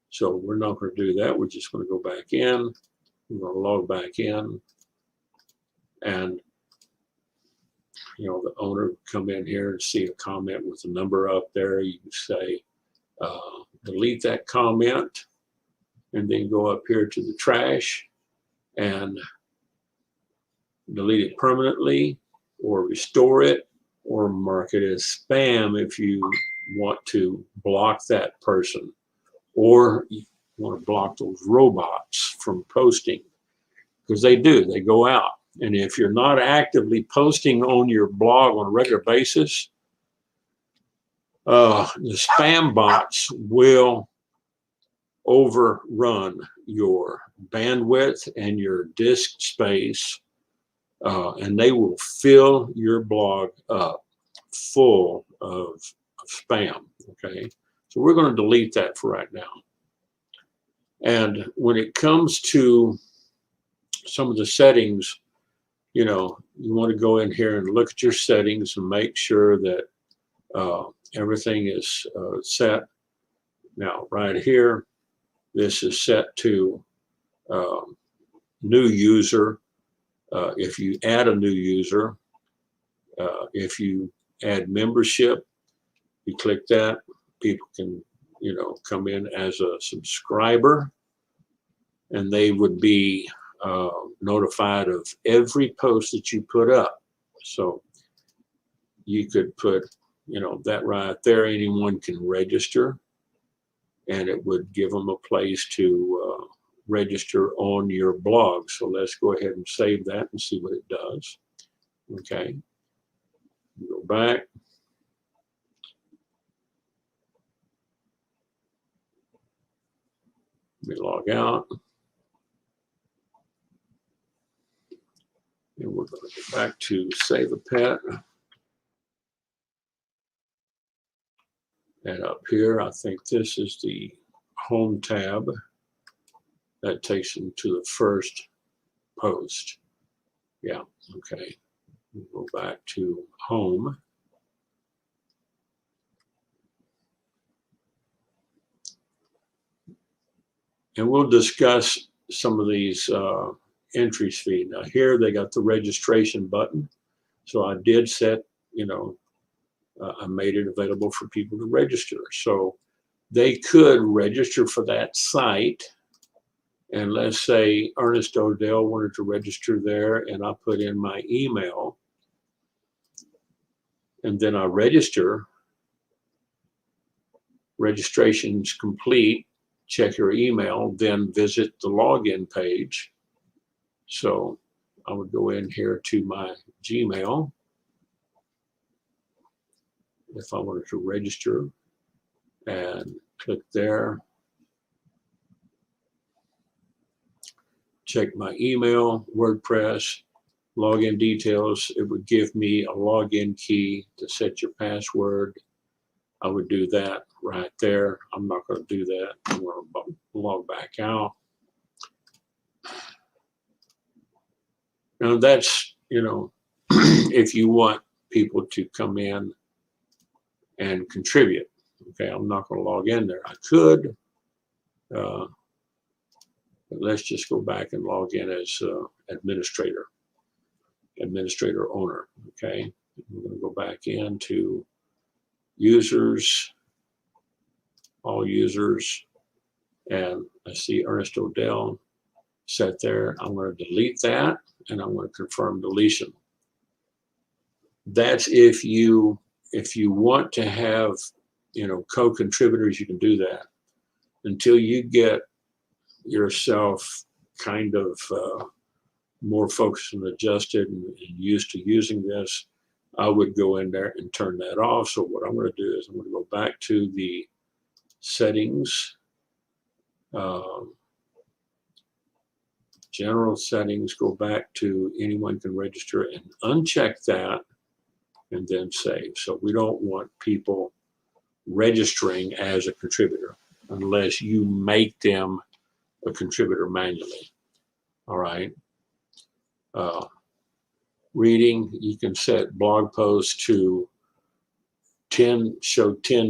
Speaker 1: So we're not going to do that. We're just going to go back in. We're going to log back in. And, you know, the owner would come in here and see a comment with a number up there. You can say, delete that comment, and then go up here to the trash and delete it permanently, or restore it, or mark it as spam if you want to block that person, or you want to block those robots from posting, because they do, they go out. And if you're not actively posting on your blog on a regular basis, the spam bots will overrun your bandwidth and your disk space, and they will fill your blog up full of spam, okay? So we're going to delete that for right now. And when it comes to some of the settings, you know, you want to go in here and look at your settings and make sure that everything is set. Now, right here, this is set to new user. If you add a new user, if you add membership, you click that, people can, you know, come in as a subscriber, and they would be notified of every post that you put up. So you could put, you know, that right there, anyone can register, and it would give them a place to register on your blog. So let's go ahead and save that and see what it does. Okay, go back. Let me log out. And we're going to go back to SaveAPet. And up here, I think this is the home tab. That takes them to the first post. Yeah, okay. We'll go back to home. And we'll discuss some of these entries fee. Now here they got the registration button. So I did set, I made it available for people to register. So they could register for that site. And let's say Ernest O'Dell wanted to register there, and I put in my email, and then I register. Registration's complete. Check your email, then visit the login page. So I would go in here to my Gmail if I wanted to register and click there. Check my email, WordPress, login details. It would give me a login key to set your password. I would do that right there. I'm not going to do that. I'm going to log back out. Now that's, if you want people to come in and contribute. Okay, I'm not going to log in there. I could, but let's just go back and log in as administrator owner. Okay, we're going to go back into users, all users, and I see Ernest O'Dell set there. I'm going to delete that, and I'm going to confirm deletion. That's if you want to have co-contributors, you can do that. Until you get yourself kind of more focused and adjusted and used to using this, I would go in there and turn that off. So what I'm going to do is I'm going to go back to the settings, general settings, go back to anyone can register and uncheck that, and then save. So we don't want people registering as a contributor unless you make them a contributor manually. All right. Reading, you can set blog posts to 10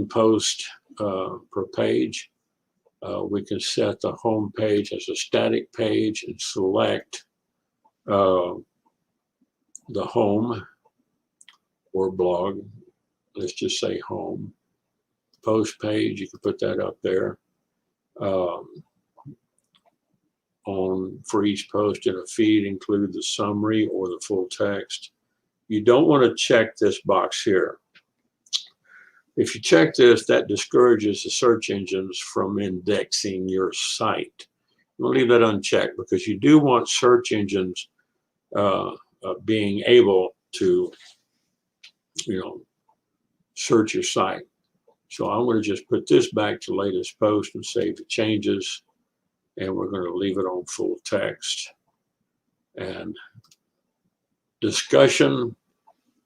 Speaker 1: posts per page. We can set the home page as a static page and select the home or blog. Let's just say home. Post page, you can put that up there. For each post in a feed, include the summary or the full text. You don't want to check this box here. If you check this, that discourages the search engines from indexing your site. I'm going to leave that unchecked because you do want search engines being able to, search your site. So I'm going to just put this back to latest post and save the changes. And we're going to leave it on full text. And discussion,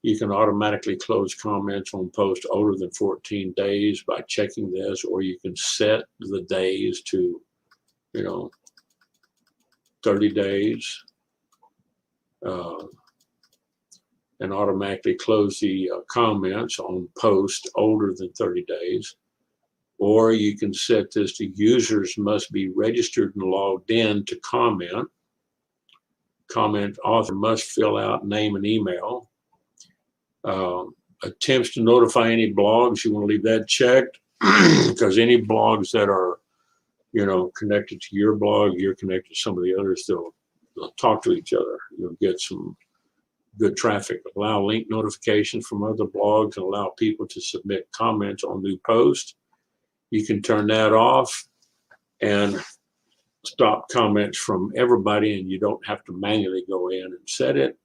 Speaker 1: you can automatically close comments on posts older than 14 days by checking this, or you can set the days to, 30 days. And automatically close the comments on posts older than 30 days. Or you can set this to users must be registered and logged in to comment. Comment author must fill out name and email. Attempts to notify any blogs, you want to leave that checked because any blogs that are, connected to your blog, you're connected to some of the others, they'll talk to each other. You'll get some good traffic. Allow link notifications from other blogs and allow people to submit comments on new posts. You can turn that off and stop comments from everybody, and you don't have to manually go in and set it.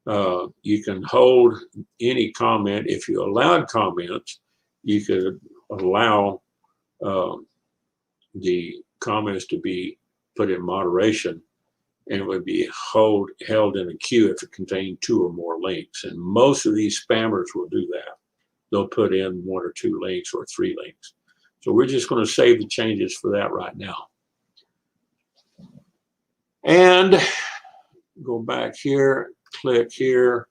Speaker 1: You can hold any comment. If you allowed comments, you could allow the comments to be put in moderation, and it would be held in a queue if it contained 2 or more links. And most of these spammers will do that. They'll put in 1 or 2 links or 3 links. So we're just going to save the changes for that right now. And go back here, click here,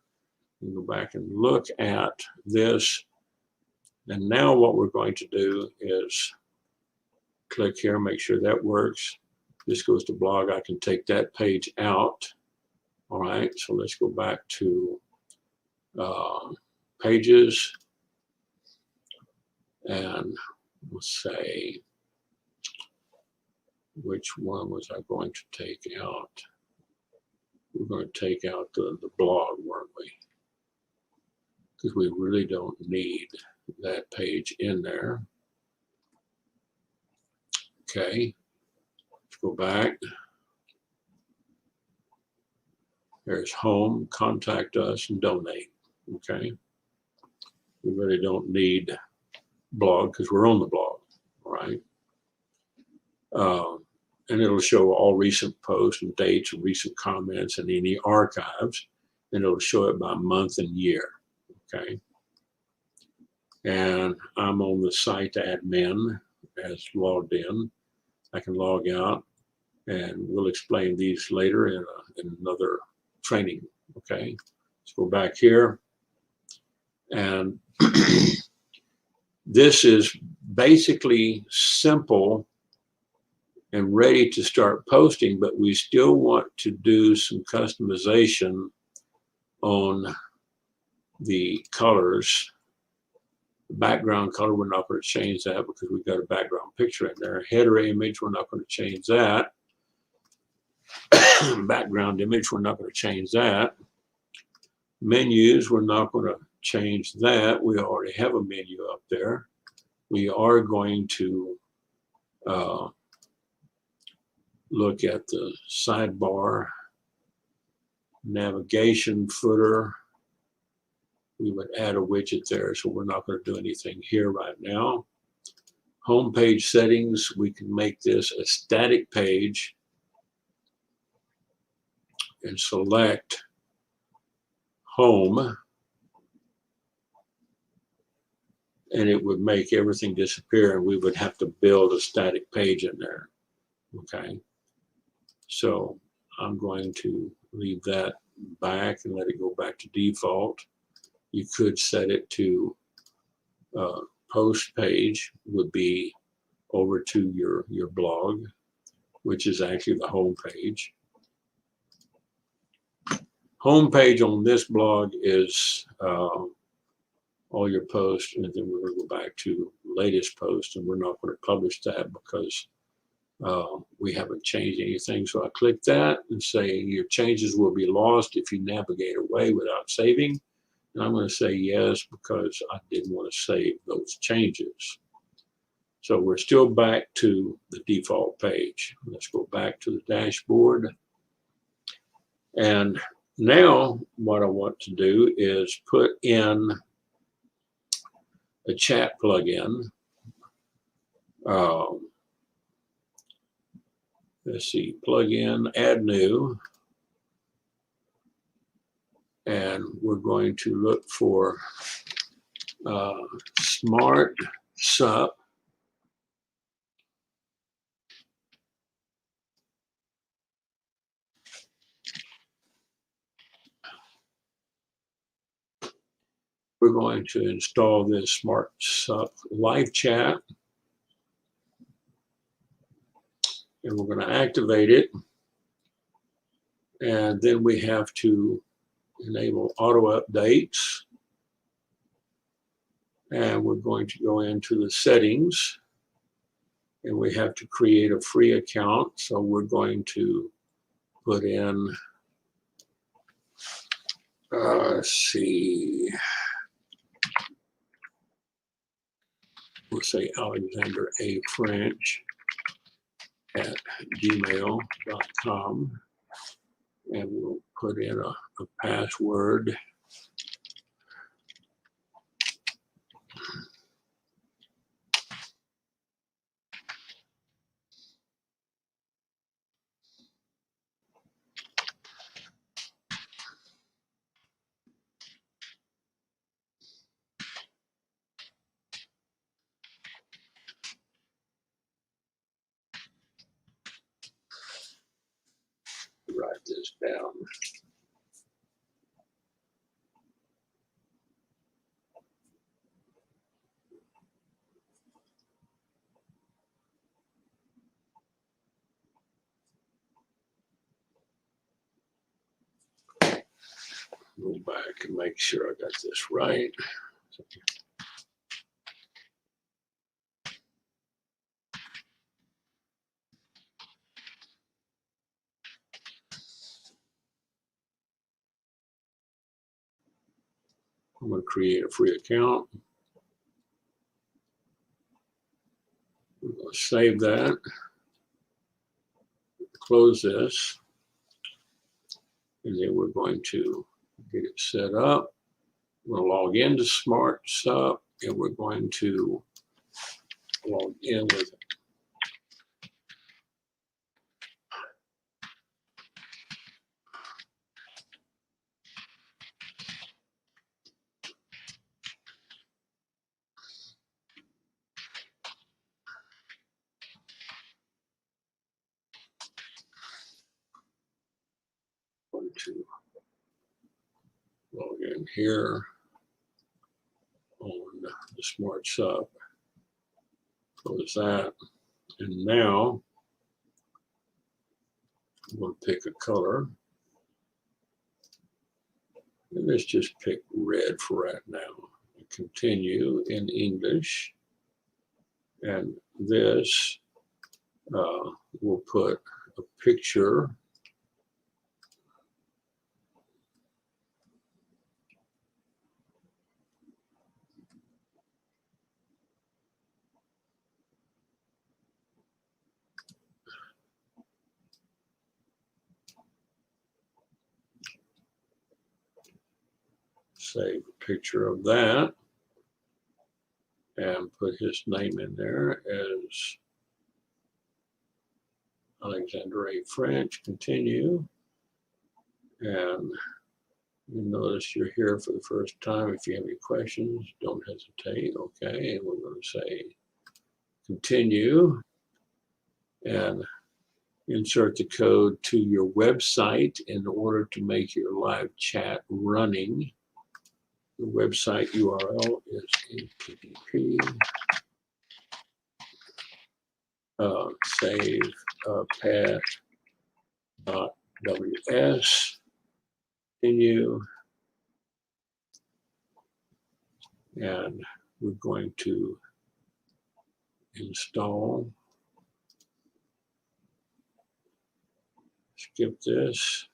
Speaker 1: and go back and look at this. And now what we're going to do is click here, make sure that works. This goes to blog. I can take that page out. All right, so let's go back to pages, and we'll say, which one was I going to take out? We're going to take out the blog, weren't we? Because we really don't need that page in there. Okay, let's go back. There's home, contact us, and donate. Okay, we really don't need blog because we're on the blog, right? And it'll show all recent posts and dates and recent comments and any archives, and it'll show it by month and year. Okay, and I'm on the site admin as logged in. I can log out, and we'll explain these later in another training. Okay, let's go back here, and this is basically simple and ready to start posting, but we still want to do some customization on the colors. The background color, we're not going to change that because we've got a background picture in there. Header image, we're not going to change that. Background image, we're not going to change that. Menus, we're not going to change that. We already have a menu up there. We are going to look at the sidebar, navigation footer. We would add a widget there, so we're not going to do anything here right now. Homepage settings, we can make this a static page and select home, and it would make everything disappear, and we would have to build a static page in there. Okay, so I'm going to leave that back and let it go back to default. You could set it to post page would be over to your blog, which is actually the home page. Home page on this blog is all your posts, and then we're going to go back to latest post, and we're not going to publish that because we haven't changed anything. So I click that and say your changes will be lost if you navigate away without saving. And I'm going to say yes because I didn't want to save those changes. So we're still back to the default page. Let's go back to the dashboard. And now what I want to do is put in a chat plugin. Let's see, plugin, add new. And we're going to look for Smart Sup. We're going to install this Smart Sup live chat. And we're going to activate it. And then we have to enable auto updates. And we're going to go into the settings. And we have to create a free account. So we're going to put in, let's see, we'll say Alexander A. French at gmail.com. And we'll put in a password. Write this down. Go back and make sure I got this right. I'm going to create a free account. We're going to save that. Close this. And then we're going to get it set up. We'll log into SmartSup, and we're going to log in with it. Going to log in here on the SmartSup. Close that. And now I'm going to pick a color. And let's just pick red for right now. Continue in English. And this we'll put a picture. Save a picture of that and put his name in there as Alexander A. French. Continue. And you notice you're here for the first time. If you have any questions, don't hesitate. Okay, and we're going to say continue and insert the code to your website in order to make your live chat running. The website URL is http SaveAPet.ws. Continue, and we're going to install. Skip this.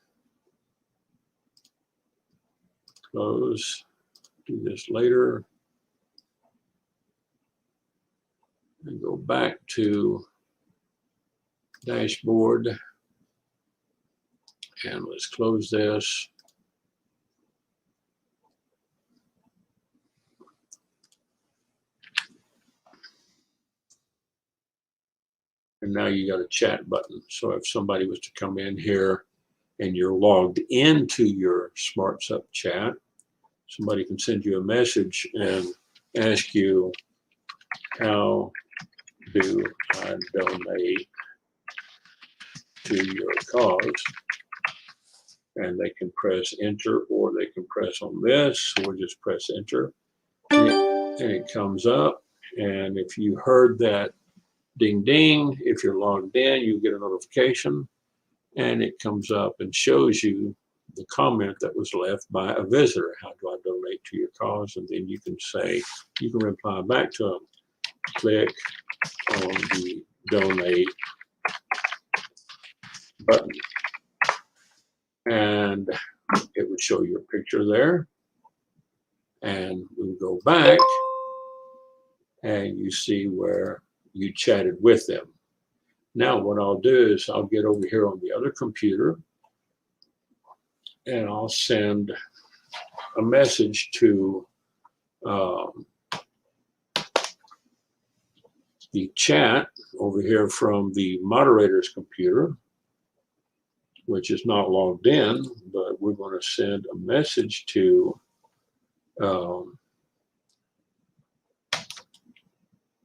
Speaker 1: Close. Do this later. And go back to dashboard. And let's close this. And now you got a chat button. So if somebody was to come in here and you're logged into your SmartSup chat, somebody can send you a message and ask you, how do I donate to your cause? And they can press enter, or they can press on this, or just press enter. And it comes up. And if you heard that ding ding, if you're logged in, you get a notification, and it comes up and shows you the comment that was left by a visitor. How do I donate to your cause? And then you can say, you can reply back to them. Click on the donate button. And it would show your picture there. And we go back and you see where you chatted with them. Now what I'll do is I'll get over here on the other computer and I'll send a message to the chat over here from the moderator's computer, which is not logged in, but we're going to send a message to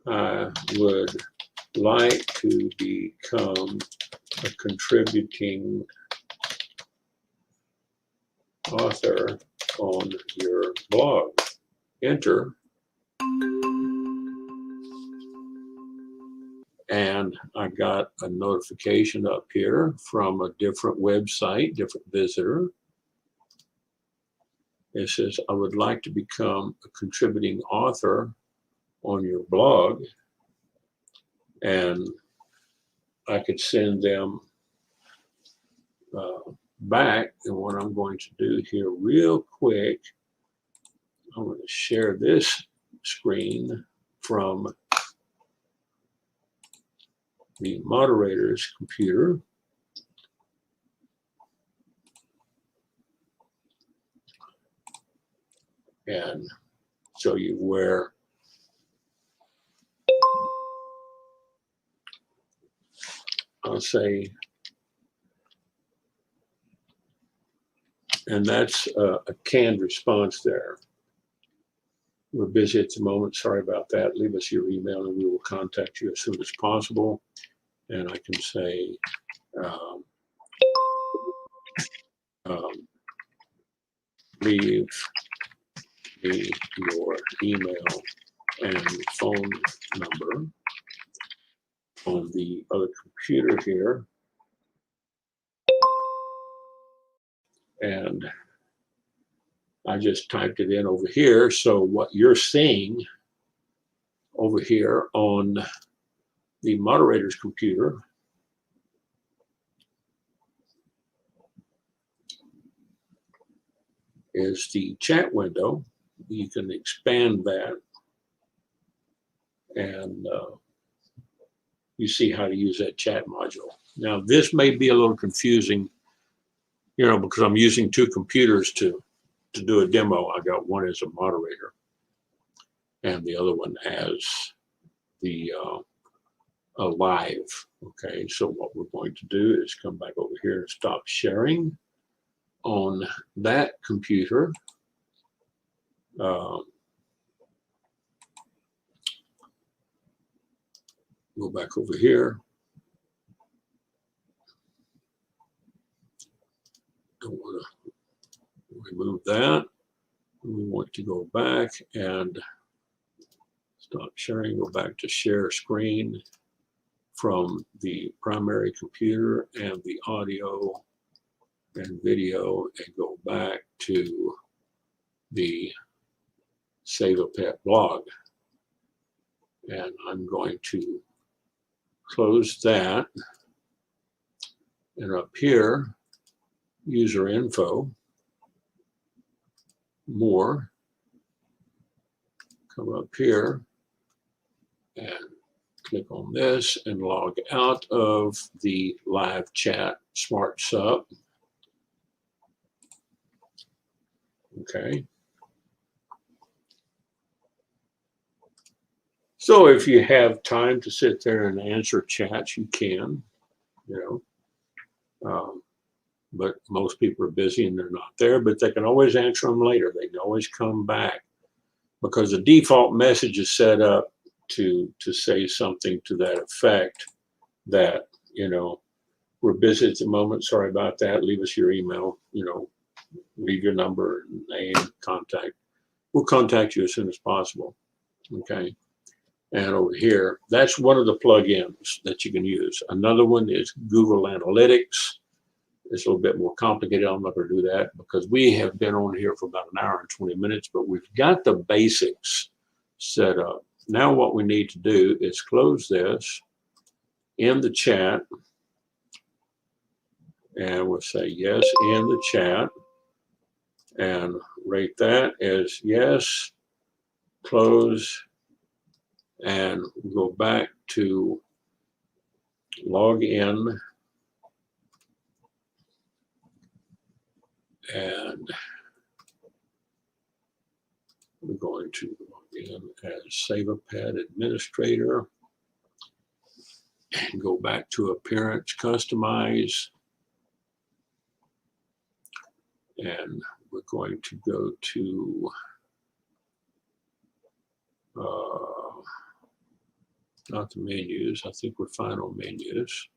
Speaker 1: I would like to become a contributing author on your blog. Enter. And I got a notification up here from a different website, different visitor. It says, I would like to become a contributing author on your blog. And I could send them back. And what I'm going to do here real quick, I'm going to share this screen from the moderator's computer. And show you where I'll say, and that's a canned response there. We're busy at the moment. Sorry about that. Leave us your email and we will contact you as soon as possible. And I can say, leave me your email and phone number on the other computer here. And I just typed it in over here. So what you're seeing over here on the moderator's computer is the chat window. You can expand that and you see how to use that chat module. Now this may be a little confusing, you know, because I'm using two computers to do a demo. I got one as a moderator and the other one as the a live. Okay, so what we're going to do is come back over here and stop sharing on that computer. Go back over here. Don't want to remove that. We want to go back and stop sharing, go back to share screen from the primary computer and the audio and video, and go back to the SaveAPet blog. And I'm going to close that. And up here, user info, more, come up here and click on this and log out of the live chat smart sub. Okay. So if you have time to sit there and answer chats, you can, you know. But most people are busy and they're not there, but they can always answer them later. They can always come back because the default message is set up to say something to that effect that, you know, we're busy at the moment. Sorry about that. Leave us your email, you know, leave your number, name, contact. We'll contact you as soon as possible. Okay. And over here, that's one of the plugins that you can use. Another one is Google Analytics. It's a little bit more complicated. I'm not going to do that because we have been on here for about an hour and 20 minutes, but we've got the basics set up. Now what we need to do is close this in the chat, and we'll say yes in the chat and rate that as yes, close, and go back to log in. And we're going to log in as SaveAPet administrator and go back to appearance, customize. And we're going to go to not the menus. I think we're fine on menus.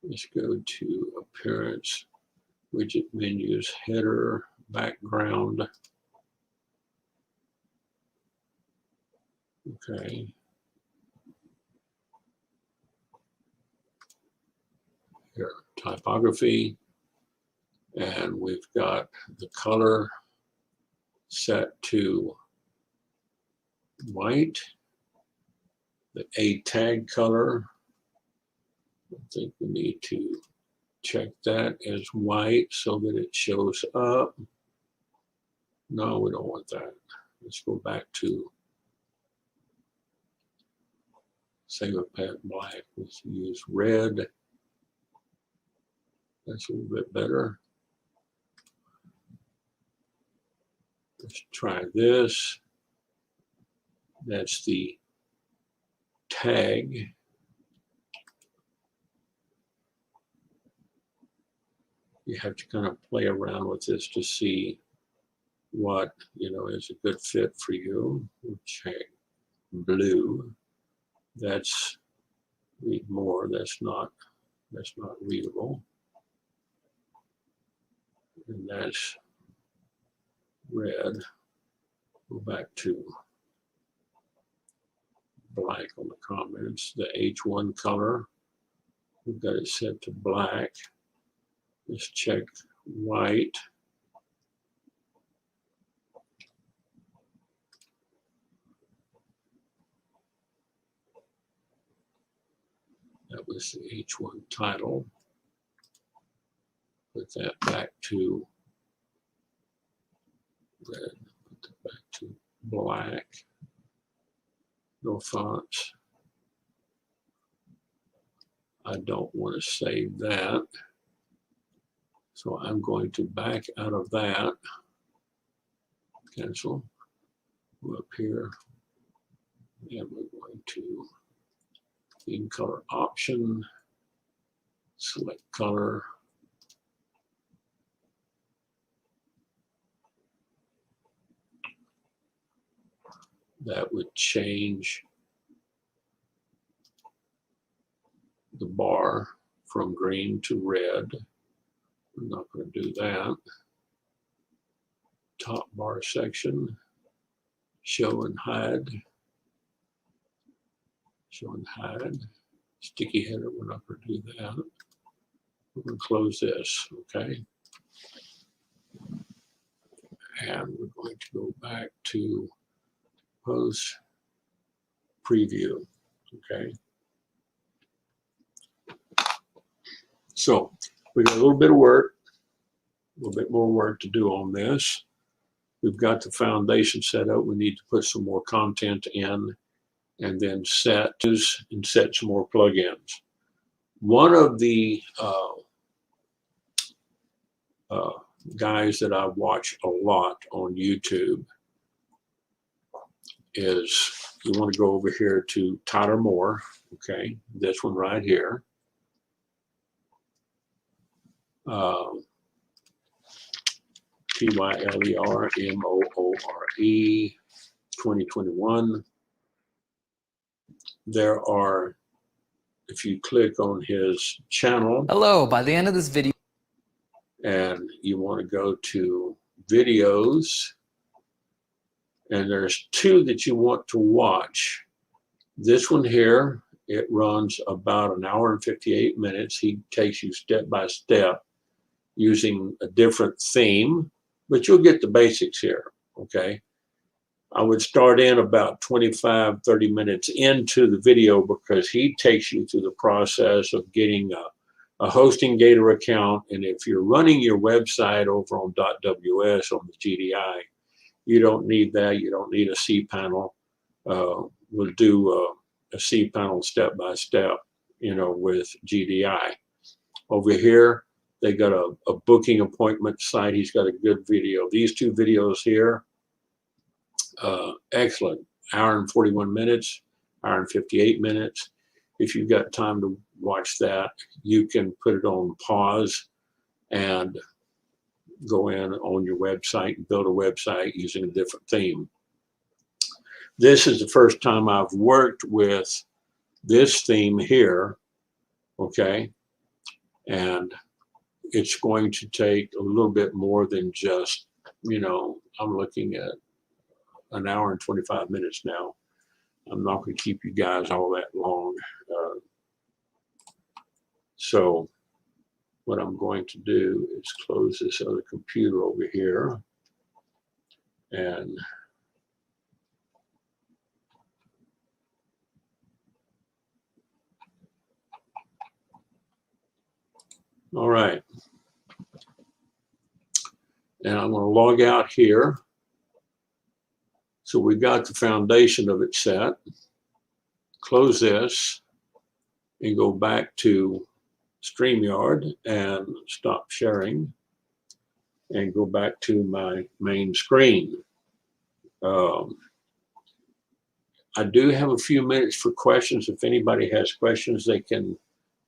Speaker 1: Let's go to appearance, widget menus, header, background. Okay. Here, typography, and we've got the color set to white. The A tag color, I think we need to check that as white so that it shows up. No, we don't want that. Let's go back to SaveAPet black. Let's use red. That's a little bit better. Let's try this. That's the tag. You have to kind of play around with this to see what, you know, is a good fit for you. Okay, blue. That's read more. That's not readable. And that's red. Go back to black on the comments. The H1 color, we've got it set to black. Let's check white. That was the H1 title. Put that back to red. Put that back to black. No fonts. I don't want to save that. So I'm going to back out of that. Cancel. Go up here. And we're going to theme color option. Select color. That would change the bar from green to red. We're not going to do that. Top bar section, show and hide. Show and hide. Sticky header, we're not going to do that. We're going to close this, okay? And we're going to go back to post preview, okay? So we got a little bit of work, a little bit more work to do on this. We've got the foundation set up. We need to put some more content in and then set some more plugins. One of the guys that I watch a lot on YouTube is, you want to go over here to Tyler Moore, okay, this one right here. TYLERMOORE 2021. There are, if you click on his channel.
Speaker 2: Hello, by the end of this video.
Speaker 1: And you want to go to videos. And there's two that you want to watch. This one here, it runs about 1 hour and 58 minutes. He takes you step by step using a different theme, but you'll get the basics here, okay? I would start in about 25, 30 minutes into the video because he takes you through the process of getting a HostingGator account. And if you're running your website over on .ws on the GDI, you don't need that. You don't need a cPanel. We'll do a cPanel step by step, you know, with GDI. Over here, they got a booking appointment site. He's got a good video. These two videos here, excellent. 1 hour and 41 minutes, 1 hour and 58 minutes. If you've got time to watch that, you can put it on pause and go in on your website and build a website using a different theme. This is the first time I've worked with this theme here, okay? And it's going to take a little bit more than just, you know, I'm looking at 1 hour and 25 minutes now. I'm not going to keep you guys all that long. So what I'm going to do is close this other computer over here, and all right. And I'm going to log out here. So we've got the foundation of it set. Close this and go back to StreamYard and stop sharing and go back to my main screen. I do have a few minutes for questions. If anybody has questions, they can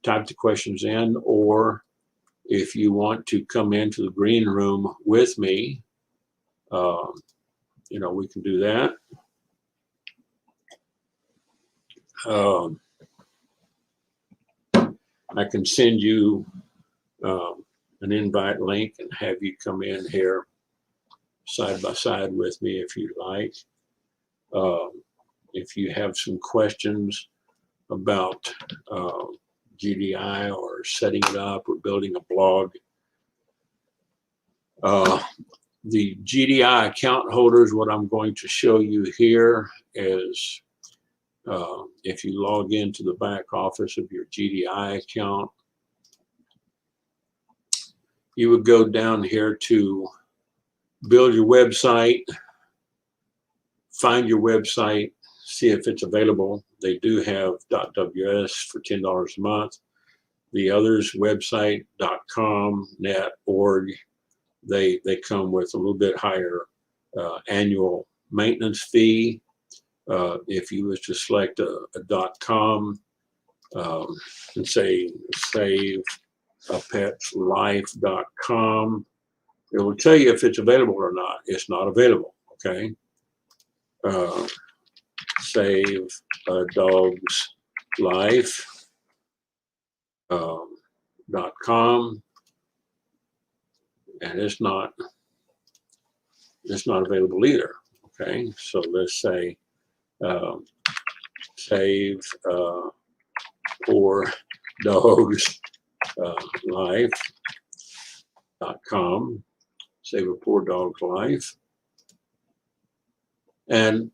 Speaker 1: type the questions in, or if you want to come into the green room with me, you know, we can do that. I can send you an invite link and have you come in here side by side with me if you like. If you have some questions about GDI or setting it up or building a blog, the GDI account holders, what I'm going to show you here is if you log into the back office of your GDI account, you would go down here to build your website, find your website, see if it's available. They do have .ws for $10 a month. The others, website, .com, net, org, they come with a little bit higher annual maintenance fee. If you was to select a .com and say SaveAPetLife.com, it will tell you if it's available or not. It's not available, okay? Save a Dog's Life.com, and it's not available either. Okay, so let's say save poor dogs life.com, save a poor dog's life, and of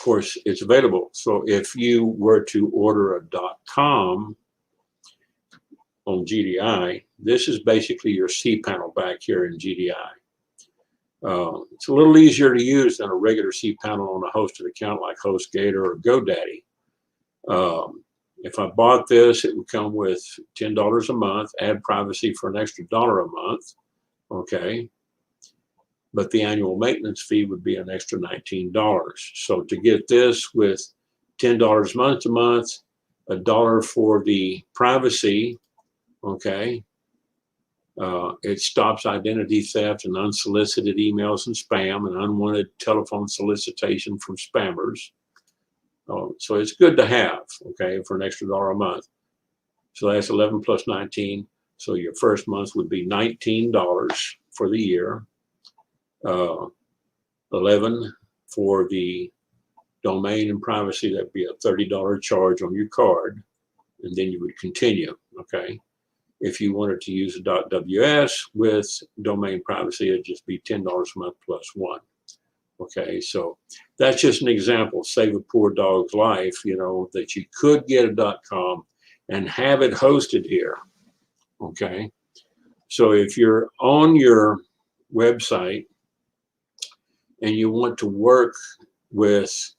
Speaker 1: course it's available. So if you were to order a .com on GDI, this is basically your cPanel back here in GDI. It's a little easier to use than a regular cPanel on a hosted account like HostGator or GoDaddy. If I bought this, it would come with $10 a month, add privacy for an extra $1 a month, okay? But the annual maintenance fee would be an extra $19. So to get this with $10 month to month, $1 for the privacy, okay? It stops identity theft and unsolicited emails and spam and unwanted telephone solicitation from spammers. So it's good to have, okay, for an extra $1 a month. So that's 11 plus 19. So your first month would be $19 for the year. 11 for the domain and privacy. That'd be a $30 charge on your card, and then you would continue, okay? If you wanted to use a .ws with domain privacy, it'd just be $10 a month plus $1. Okay, so that's just an example. Save a poor dog's life, you know, that you could get a .com and have it hosted here. Okay, so if you're on your website and you want to work with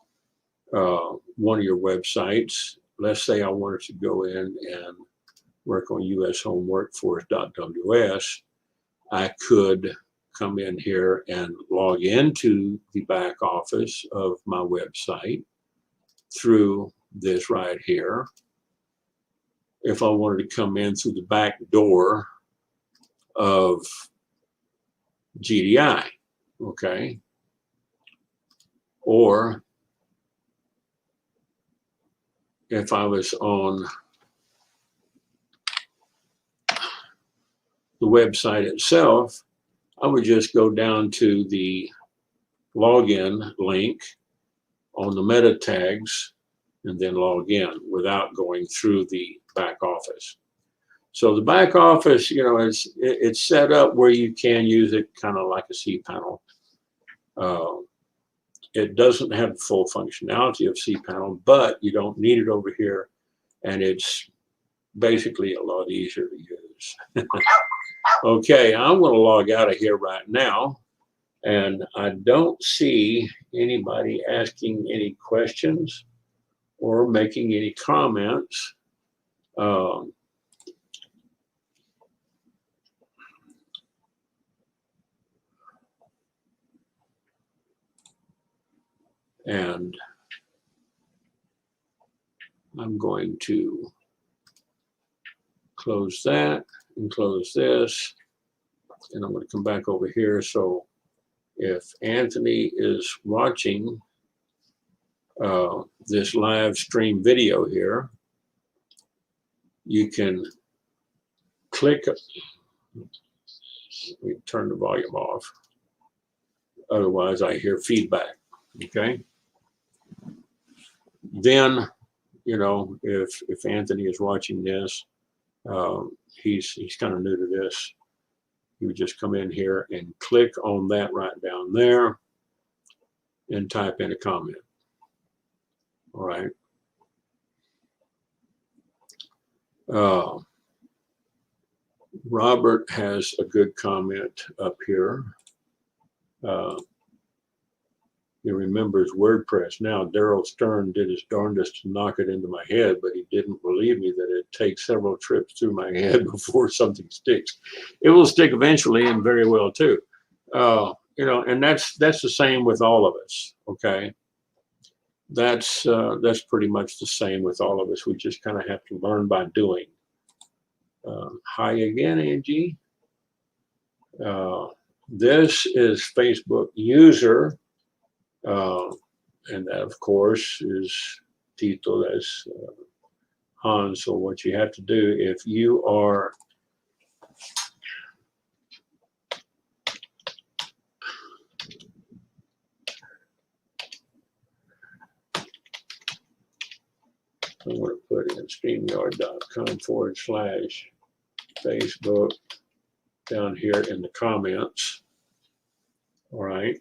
Speaker 1: one of your websites, let's say I wanted to go in and work on US Home Workforce.ws, I could come in here and log into the back office of my website through this right here. If I wanted to come in through the back door of GDI, okay? Or if I was on the website itself, I would just go down to the login link on the meta tags and then log in without going through the back office. So the back office, you know, it's set up where you can use it kind of like a cPanel. It doesn't have the full functionality of cPanel, but you don't need it over here, and it's basically a lot easier to use. Okay, I'm going to log out of here right now, and I don't see anybody asking any questions or making any comments. And I'm going to close that and close this, and I'm going to come back over here. So if Anthony is watching this live stream video here, you can click. We turn the volume off. Otherwise, I hear feedback. Okay. Then, you know, if Anthony is watching this, he's kind of new to this. You would just come in here and click on that right down there and type in a comment. All right. Robert has a good comment up here. He remembers WordPress. Now, Daryl Stern did his darndest to knock it into my head, but he didn't believe me that it takes several trips through my head before something sticks. It will stick eventually, and very well too. You know, and that's the same with all of us. Okay, that's pretty much the same with all of us. We just kind of have to learn by doing. Hi again, Angie. This is Facebook user. And that, of course, is Tito, that's Hans. So what you have to do, if you are I'm going to put in StreamYard.com/Facebook down here in the comments. All right.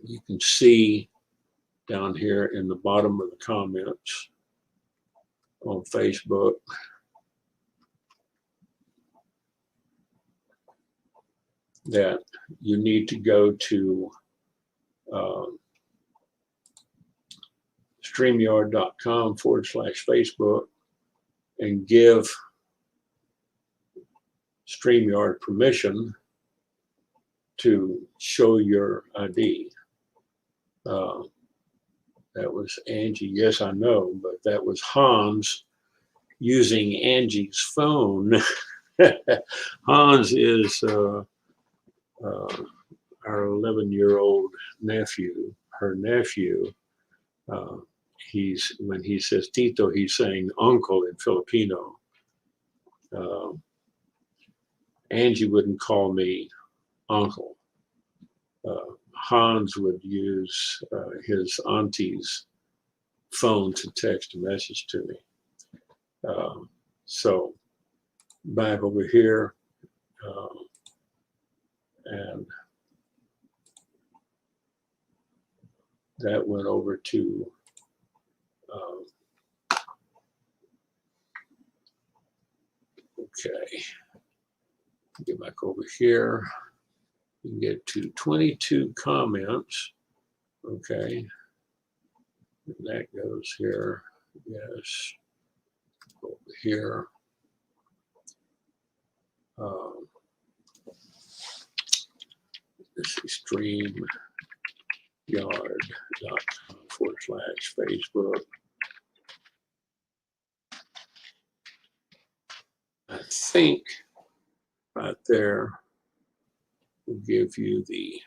Speaker 1: You can see down here in the bottom of the comments on Facebook that you need to go to StreamYard.com/Facebook and give StreamYard permission to show your ID. That was Angie. Yes, I know, but that was Hans using Angie's phone. Hans is our 11-year-old nephew, her nephew. When he says Tito, he's saying uncle in Filipino. Angie wouldn't call me uncle. Hans would use his auntie's phone to text a message to me. So back over here, and that went over to okay. Get back over here. You can get to 22 comments. Okay. And that goes here. Yes. Over here. This is StreamYard.com/Facebook. I think right there will give you the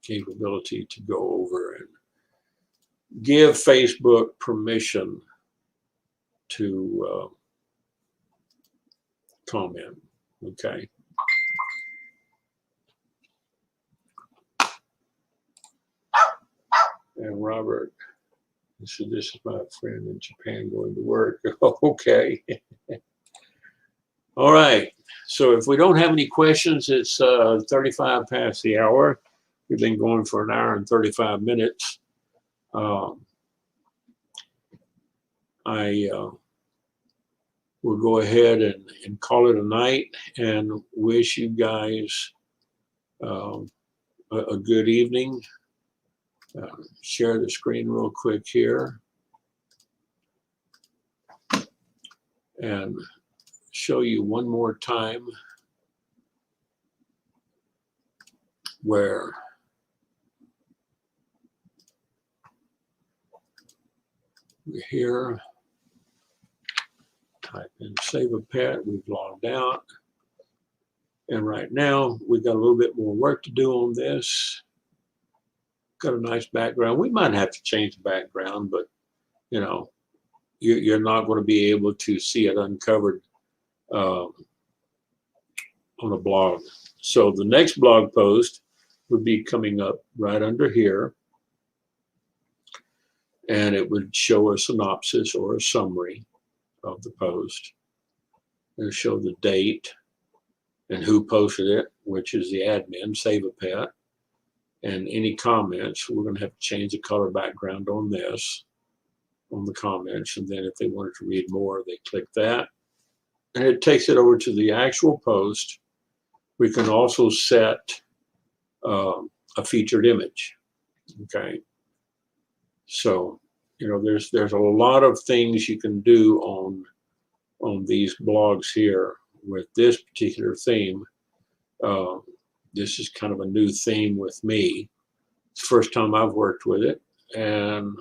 Speaker 1: capability to go over and give Facebook permission to comment. Okay. And Robert So this is my friend in Japan going to work. Okay. All right. So if we don't have any questions, it's 35 past the hour. We've been going for an hour and 35 minutes. I will go ahead and call it a night and wish you guys a good evening. Share the screen real quick here and show you one more time where we're here. Type in SaveAPet. We've logged out. And right now, we've got a little bit more work to do on this. Got a nice background. We might have to change the background, but you know, you're not going to be able to see it uncovered on a blog. So the next blog post would be coming up right under here, and it would show a synopsis or a summary of the post. It'll show the date and who posted it, which is the admin, SaveAPet, and any comments. We're going to have to change the color background on this, on the comments, and then if they wanted to read more, they click that, and it takes it over to the actual post. We can also set a featured image. Okay, so you know there's a lot of things you can do on these blogs here with this particular theme. This is kind of a new theme with me. It's the first time I've worked with it, and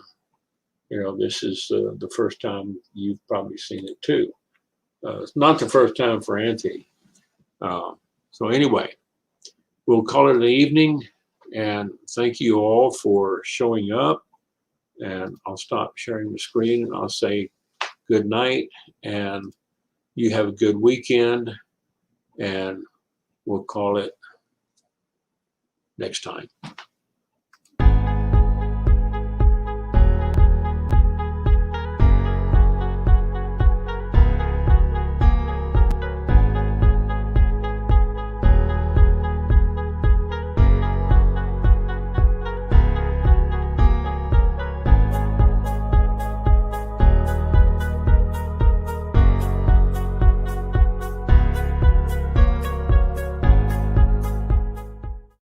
Speaker 1: you know this is the first time you've probably seen it too. It's not the first time for Auntie. So anyway, we'll call it an evening, and thank you all for showing up. And I'll stop sharing the screen, and I'll say good night, and you have a good weekend, and we'll call it next time.